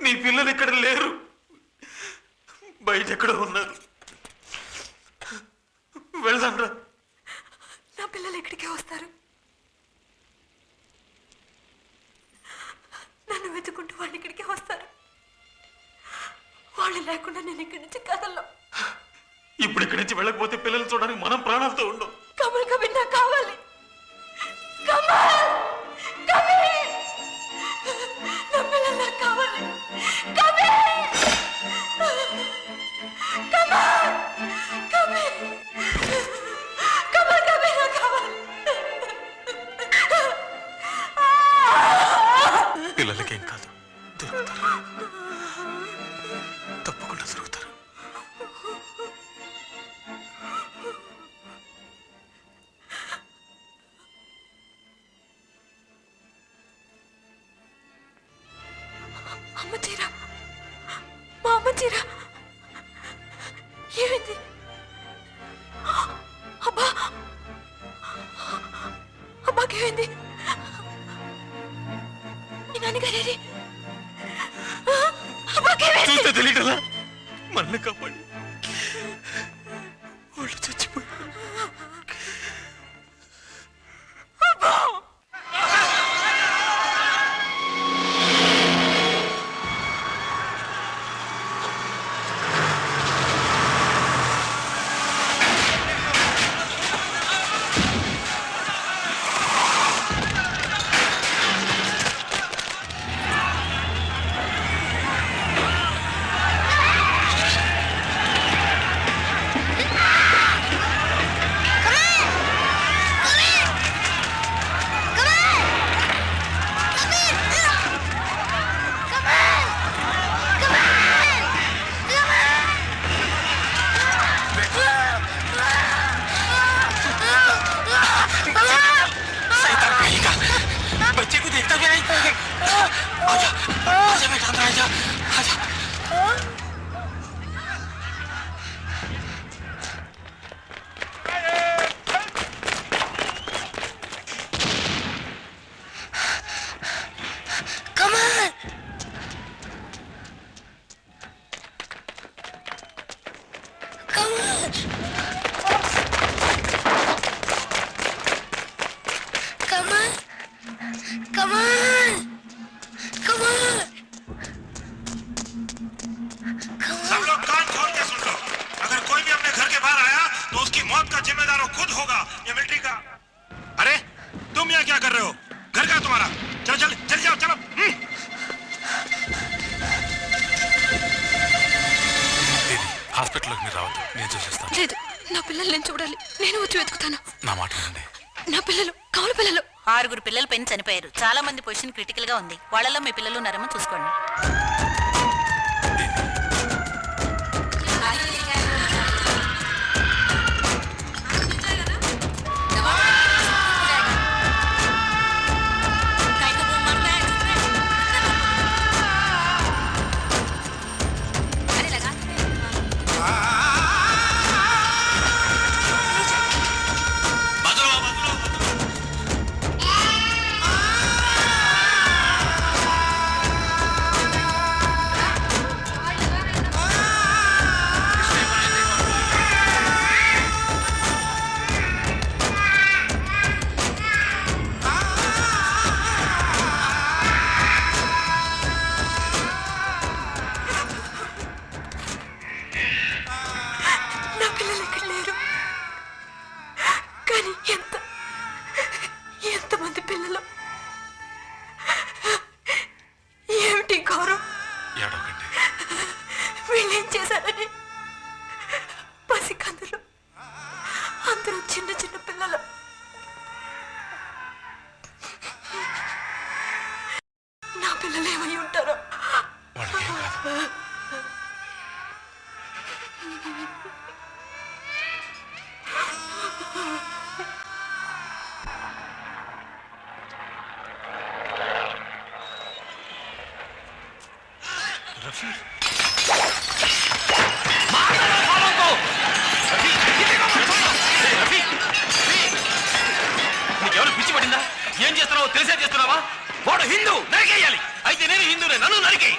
నీ పిల్లలు ఇక్కడ లేరు, బయట ఎక్కడ ఉన్నారు. వెళ్దాంరా. నా పిల్లలు ఎక్కడికి వస్తారు? నన్ను వెతుకుంటూ వాళ్ళు ఇక్కడికి వస్తారు. వాళ్ళు లేకుండా నేను ఇక్కడి నుంచి కదలను. ఇప్పుడు ఇక్కడి నుంచి వెళ్ళకపోతే పిల్లలు చూడడానికి మనం ప్రాణాలతో ఉండం. కమల్ కబీర్ నాకు కావాలి. అమ్మ చీర మా అమ్మ చీర ఏమైంది? అబ్బా అబ్బాకేమైంది? మీ నాన్నగారేరి చూస్తే తెలియటలా మళ్ళీ కాపాడి వాళ్ళు చచ్చిపోయి बच्चे को देखता भी नहीं आजा आजा बेटा अंदर आजा आजा सब लोग कान खोल के सुन लो। अगर कोई भी अपने घर के बाहर आया तो उसकी मौत का जिम्मेदार वो खुद होगा। ये मिलिट्री का। अरे तुम यहाँ क्या कर रहे हो? घर का तुम्हारा? चलो चल चल जाओ चलो। హాస్పిటల్లోకి మీరు రావద్దు, నేను చూసేస్తాను. లేదు, నా పిల్లలు నేను చూడాలి. నేను వచ్చి వెతుకుతాను. నా మాట వినండి. నా పిల్లలు కౌలు పిల్లలు. 6 పిల్లలు పైన చనిపోయారు. చాలా మంది పొజిషన్ క్రిటికల్ గా ఉంది. వాళ్ళలో మీ పిల్లలు ఉన్నారేమో చూసుకోండి. ఎంతమంది పిల్లలు, ఏమిటి ఘోరం? వీళ్ళేం చేశారని పసికందులు, అందరూ చిన్న చిన్న పిల్లలు. నా పిల్లలు ఏమై ఉంటారో. నీకెవరు పిచ్చి పడిందా? ఏం చేస్తున్నావో తెలిసే చేస్తున్నావా? వాడు హిందూ, నరికేయాలి. అయితే నేను హిందూనే, నన్ను నరికే.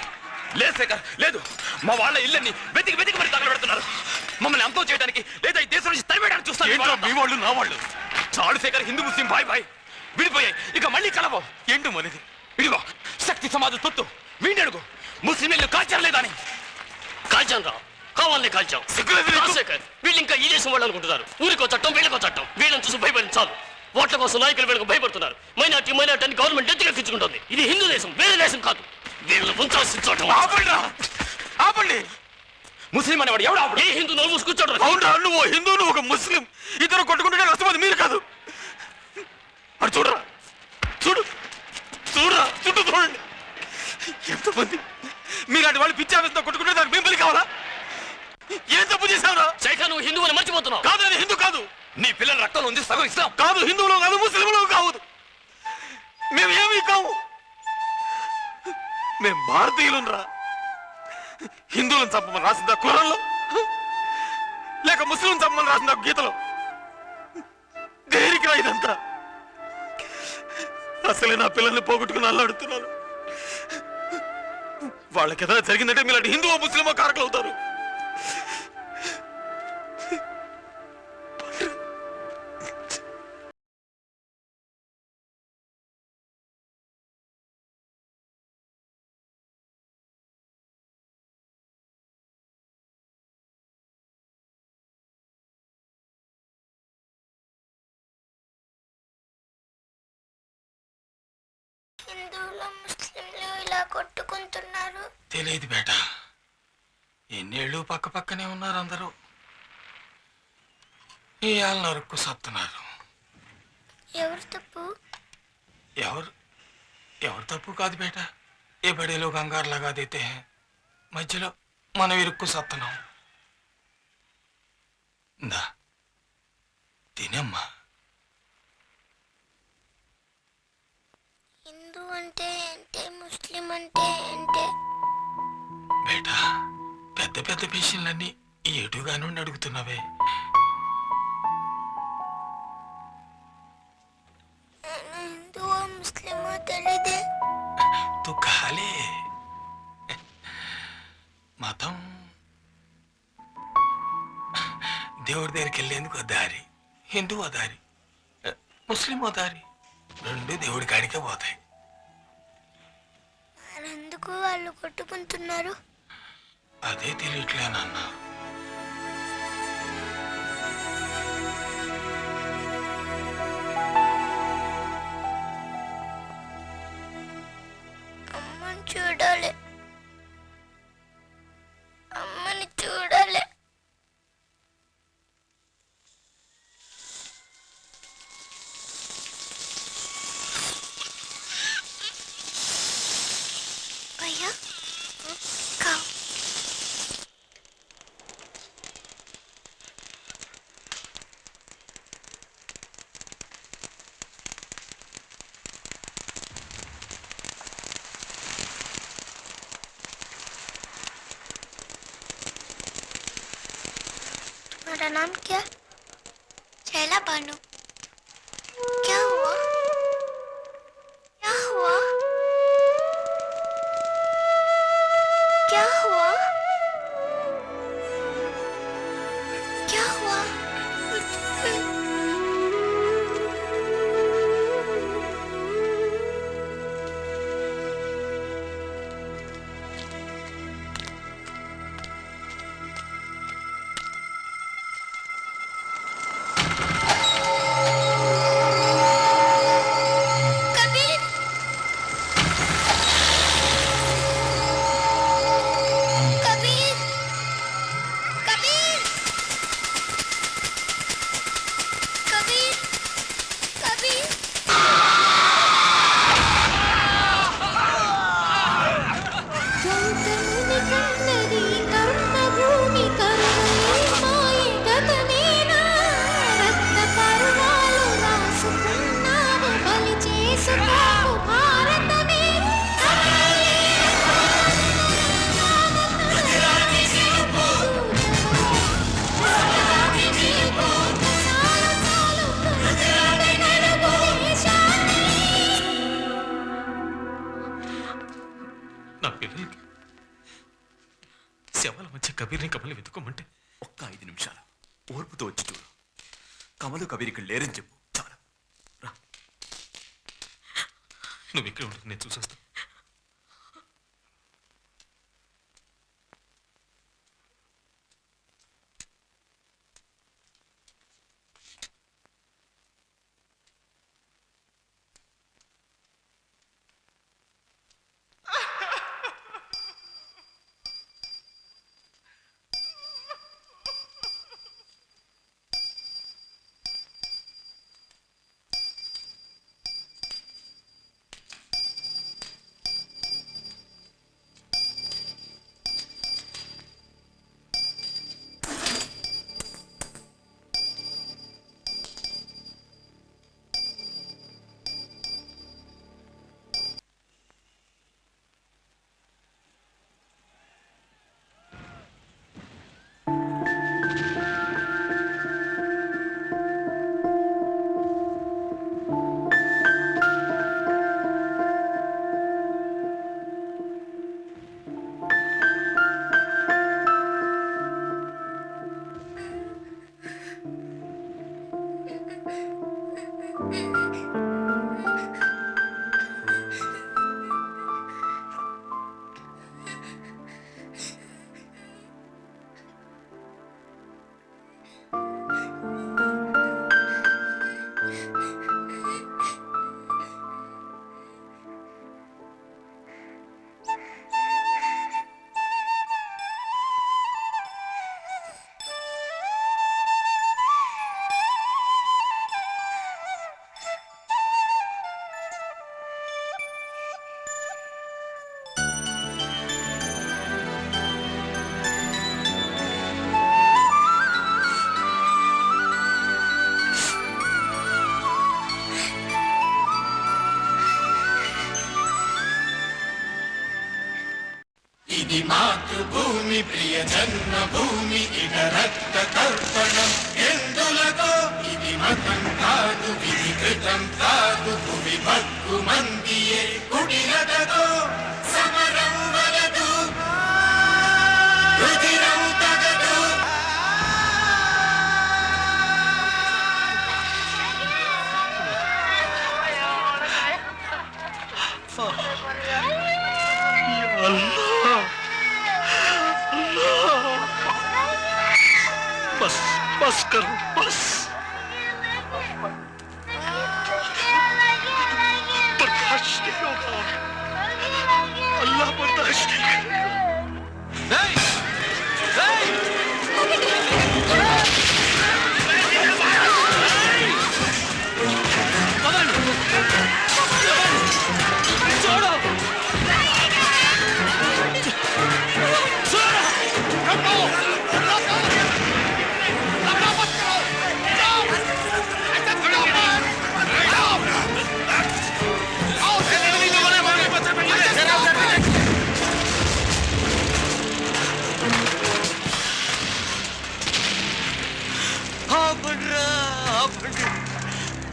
లేదు శేఖర్, లేదు. మా వాళ్ళ ఇళ్ళని వెతికి వెతికి మరి తగలబెడుతున్నారు. మమ్మల్ని అంతం చేయడానికి లేదా ఈ దేశం నుంచి తరివేయడానికి చూస్తారు. మీ వాళ్ళు నా వాళ్ళు చాలు శేఖర్. హిందూ ముస్లిం బాయ్ బాయ్ విడిపోయాయి, ఇక మళ్ళీ కలవో. ఏంటో మనది ఇదిగో శక్తి సమాజ తొత్తు. వీడిని అడుగు, ముస్లింలు కాల్చలేదని. కాల్చాం రా, కావాలనే కాల్చాం. శేఖర్, వీళ్ళు ఇంకా ఈ దేశం వాళ్ళు అనుకుంటున్నారు. ఊరికో చట్టం, వీళ్ళకో చట్టం. వీళ్ళని చూసి భయపడి చాలు. ఓట్ల కోసం నాయకులు వీళ్ళకు భయపడుతున్నారు. మైనార్టీ అని గవర్నమెంట్ ఎత్తుకెక్కించుకుంటుంది. ఇది హిందూ దేశం, వేరే దేశం కాదు. వీళ్ళు ఉంచాల్సిన చోట. ఆపండి. ముస్లిం అనేవాడు ఎవడు? ఆపడు. ఏ హిందూ నోరు మూసి కూర్చోడు. అవునరా, నువ్వు హిందూ, నువ్వు ఒక ముస్లిం. ఇద్దరు కొట్టుకుంటుంటే నష్టపోయింది మీరు కాదు. అటు చూడరా, చూడు చూడరా, చుట్టూ చూడండి ఎంతమంది. మీలాంటి వాళ్ళు పిచ్చి ఆవేశంతో కొట్టుకుంటే దానికి మేము బలి కావాలా? ఏం తప్పు చేశావురా? శేఖర్, నువ్వు హిందూ అని మర్చిపోతున్నావు. కాదు, అది హిందూ కాదు. నీ పిల్లల రక్తంలో ఉంది సగం ఇస్లాం. కాదు, హిందువులో కాదు, ముస్లింలో కాదు. మేము ఏమీ కావు. మేం భారతీయులం రా. హిందువులను చంపమని రాసిందా ఖురాన్లో, లేక ముస్లిం చంపమని రాసిందా గీతలో? దేనికిరా ఇదంతా? అసలే నా పిల్లల్ని పోగొట్టుకుని అల్లాడుతున్నాను. వాళ్ళకి ఏదైనా జరిగిందంటే మీలాంటి హిందువో ముస్లిమో కారకులు అవుతారు. హిందువులు ముస్లింలు ఇలా కొట్టుకుంటున్నారు? తెలియదు బేట. ఎన్నేళ్ళు పక్క పక్కనే ఉన్నారు అందరూ. ఇవాళ నరుక్కు సత్తున్నారు. ఎవరు తప్పు? ఎవరు తప్పు కాదు బేట. ఏ బడేలో కంగారు లగా దేతే హై, మధ్యలో మనం ఇరుక్కు సత్తనాం. దా తినమ్మా. హిందూ అంటే ఏంటి, ముస్లిం అంటే ఏంటి? బేటా, పెద్ద పెద్ద విషయాలన్నీ ఏటుగా నుండి అడుగుతున్నావే. హిందువో ముస్లిమో తెలీదే. తు ఖాళీ. మతం దేవుడి దగ్గరికి వెళ్ళేందుకు ఓ దారి, హిందువు ఓ దారి, ముస్లిం ఓ దారి. రెండు దేవుడి కాడికే పోతాయి. మరెందుకు వాళ్ళు కొట్టుకుంటున్నారు? అదే తెలియట్లేనన్నా. అమ్మని చూడాలి, అమ్మని చూడాలి. భయ్యా కావు. तुम्हारा नाम क्या? शैला बानो. क्या हुआ? क्या हुआ? क्या हुआ? क्या हुआ? कबीर, कबीर, कबीर, कबीर, कबीर. నా పిల్లలకి శవాల మధ్య కబీర్ని కమలి వెతుకోమంటే ఒక్క 5 నిమిషాలు ఓర్పుతో వచ్చి చూడు. కమలు కబీర్ ఇక్కడ లేరని చెప్పు చాలు. నువ్వు ఇక్కడ ఉండదు, నేను చూసేస్తా. ఇది మాతృభూమి ప్రియ జన్మభూమి ఇక రక్త తర్పణం ఎందులతో ఇది మతం కాదు విధికృతం కాదు భూమి భక్కు మందియే కుడిలతో సమరం వలదు రుధిరం తగదు बस करो बस बर्दाश्त नहीं होगा अल्लाह बर्दाश्त नहीं छोड़ो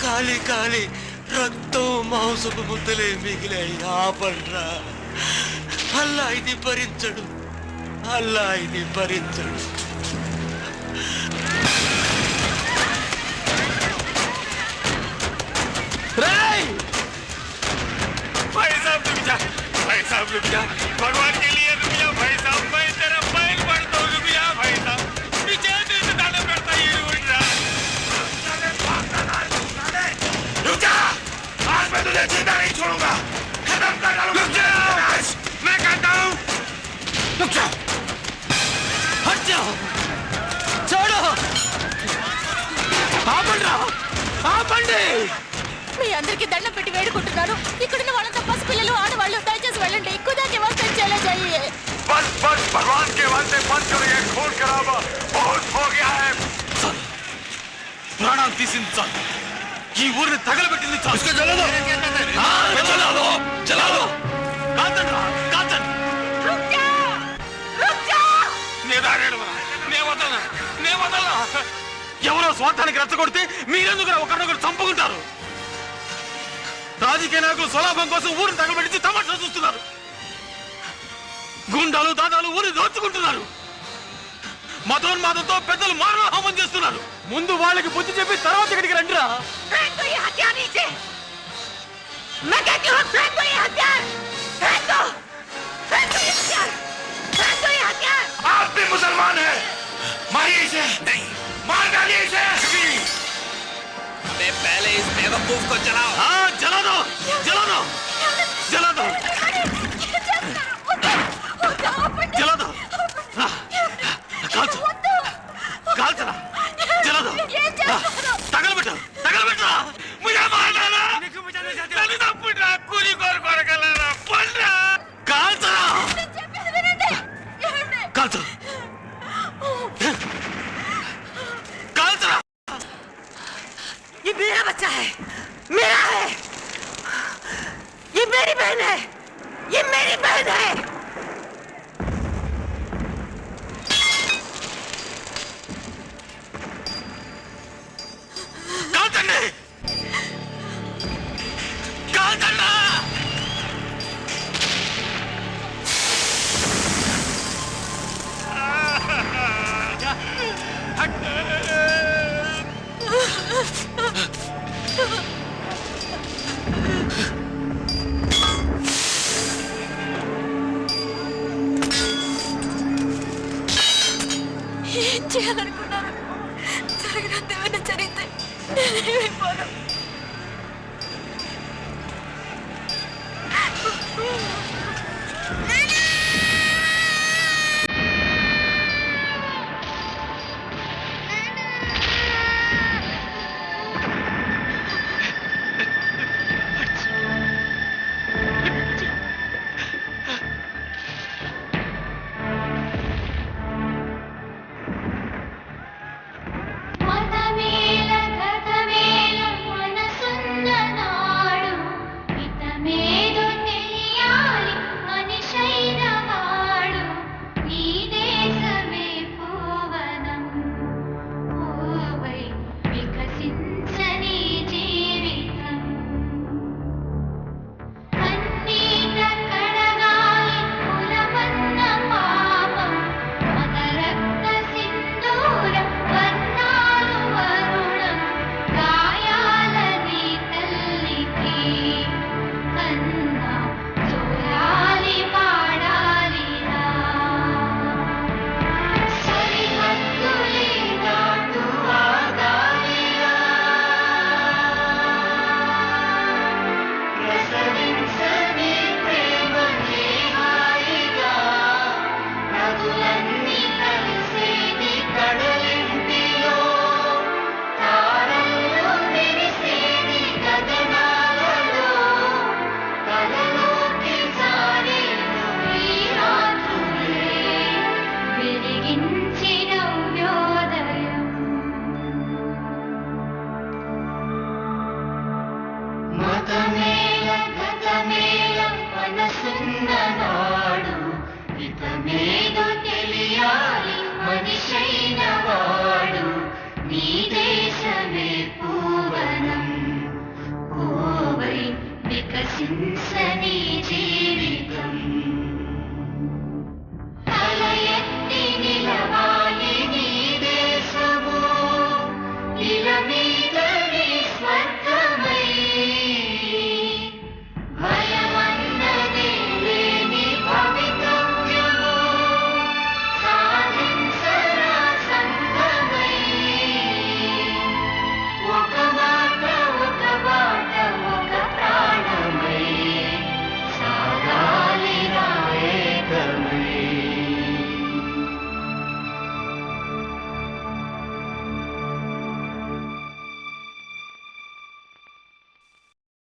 కాలి కాలి రక్తం మాంసపు ముద్దలే మిగిలాయి ఆపండ్రా అల్లా ఇది భరించడు అల్లా ఇది భరించడు भाई साहब रुक जा भाई साहब रुक जा भगवान के लिए रुक जा भाई साहब मैं तेरा पैर पड़ता हूँ रुक जा भाई साहब पीछे से डालना पड़ता है ये उठ रहा रुक जा आज मैं तुझे जिंदा नहीं छोड़ूंगा खत्म कर डालूंगा रुक जा मैं कहता हूँ रुक जा हट जाओ छोड़ो ఆపండి మీ అందరికి దండం పెట్టి వేడుకుంటున్నారు ఇక్కడున్న వాళ్ళంతా పసిపిల్లలు ఆడవాళ్ళు దయచేసి వెళ్ళండి खुदा के वास्ते चले जाइए बस बस भगवान के वास्ते बंद करो ये खून खराबा बहुत हो गया है ప్రాణాలు తీసింది చాలు ఈ ఊరిని తగలబెట్టింది చాలు చలాలో కాల్చండి కాల్చండి ఎవరో స్వార్థానికి రెచ్చగొడితే మీరెందుకు ఒకరినొకరు చంపుకుంటారు రాజకీయ నాయకులు స్వలాభం కోసం ఊరిని తగలబెట్టి తమాషా చూస్తున్నారు గుండాలు దాదాలు ఊరిని దోచుకుంటున్నారు మతోన్మాదంతో పెద్దలు మానవహోమం చేస్తున్నారు ముందు వాళ్ళకి బుద్ధి చెప్పి తర్వాత ఇక్కడికి రండిరా आप भी मुसलमान है मारिए इसे नहीं मार डालिए इसे अबे पहले इस बेवकूफ को चलाओ हाँ जला दो जला दो जला दो जला दो కాల్చు కాల్చరా జలా దో తగలబెట్టు తగలబెట్టురా मुझे मार डाला नन्नु तప్పుడ్రా కూలి కొరకొరగలరా పండ్రా కాల్చరా కాల్చు కాల్చరా ये मेरा बच्चा है मेरा है ये मेरी बहन है ये मेरी बहन है కాల్చండి కాల్చండి ఏం చేయాలనుకున్నాను జరగనంత ఏమైనా జరిగితే నేనేమైపోను మనసున్న నాడు ఇతమేదో తెలియాలి నేదో తెలియాలి మనిషైన వాడు నీ దేశమే పూవనం కోవై వికసించని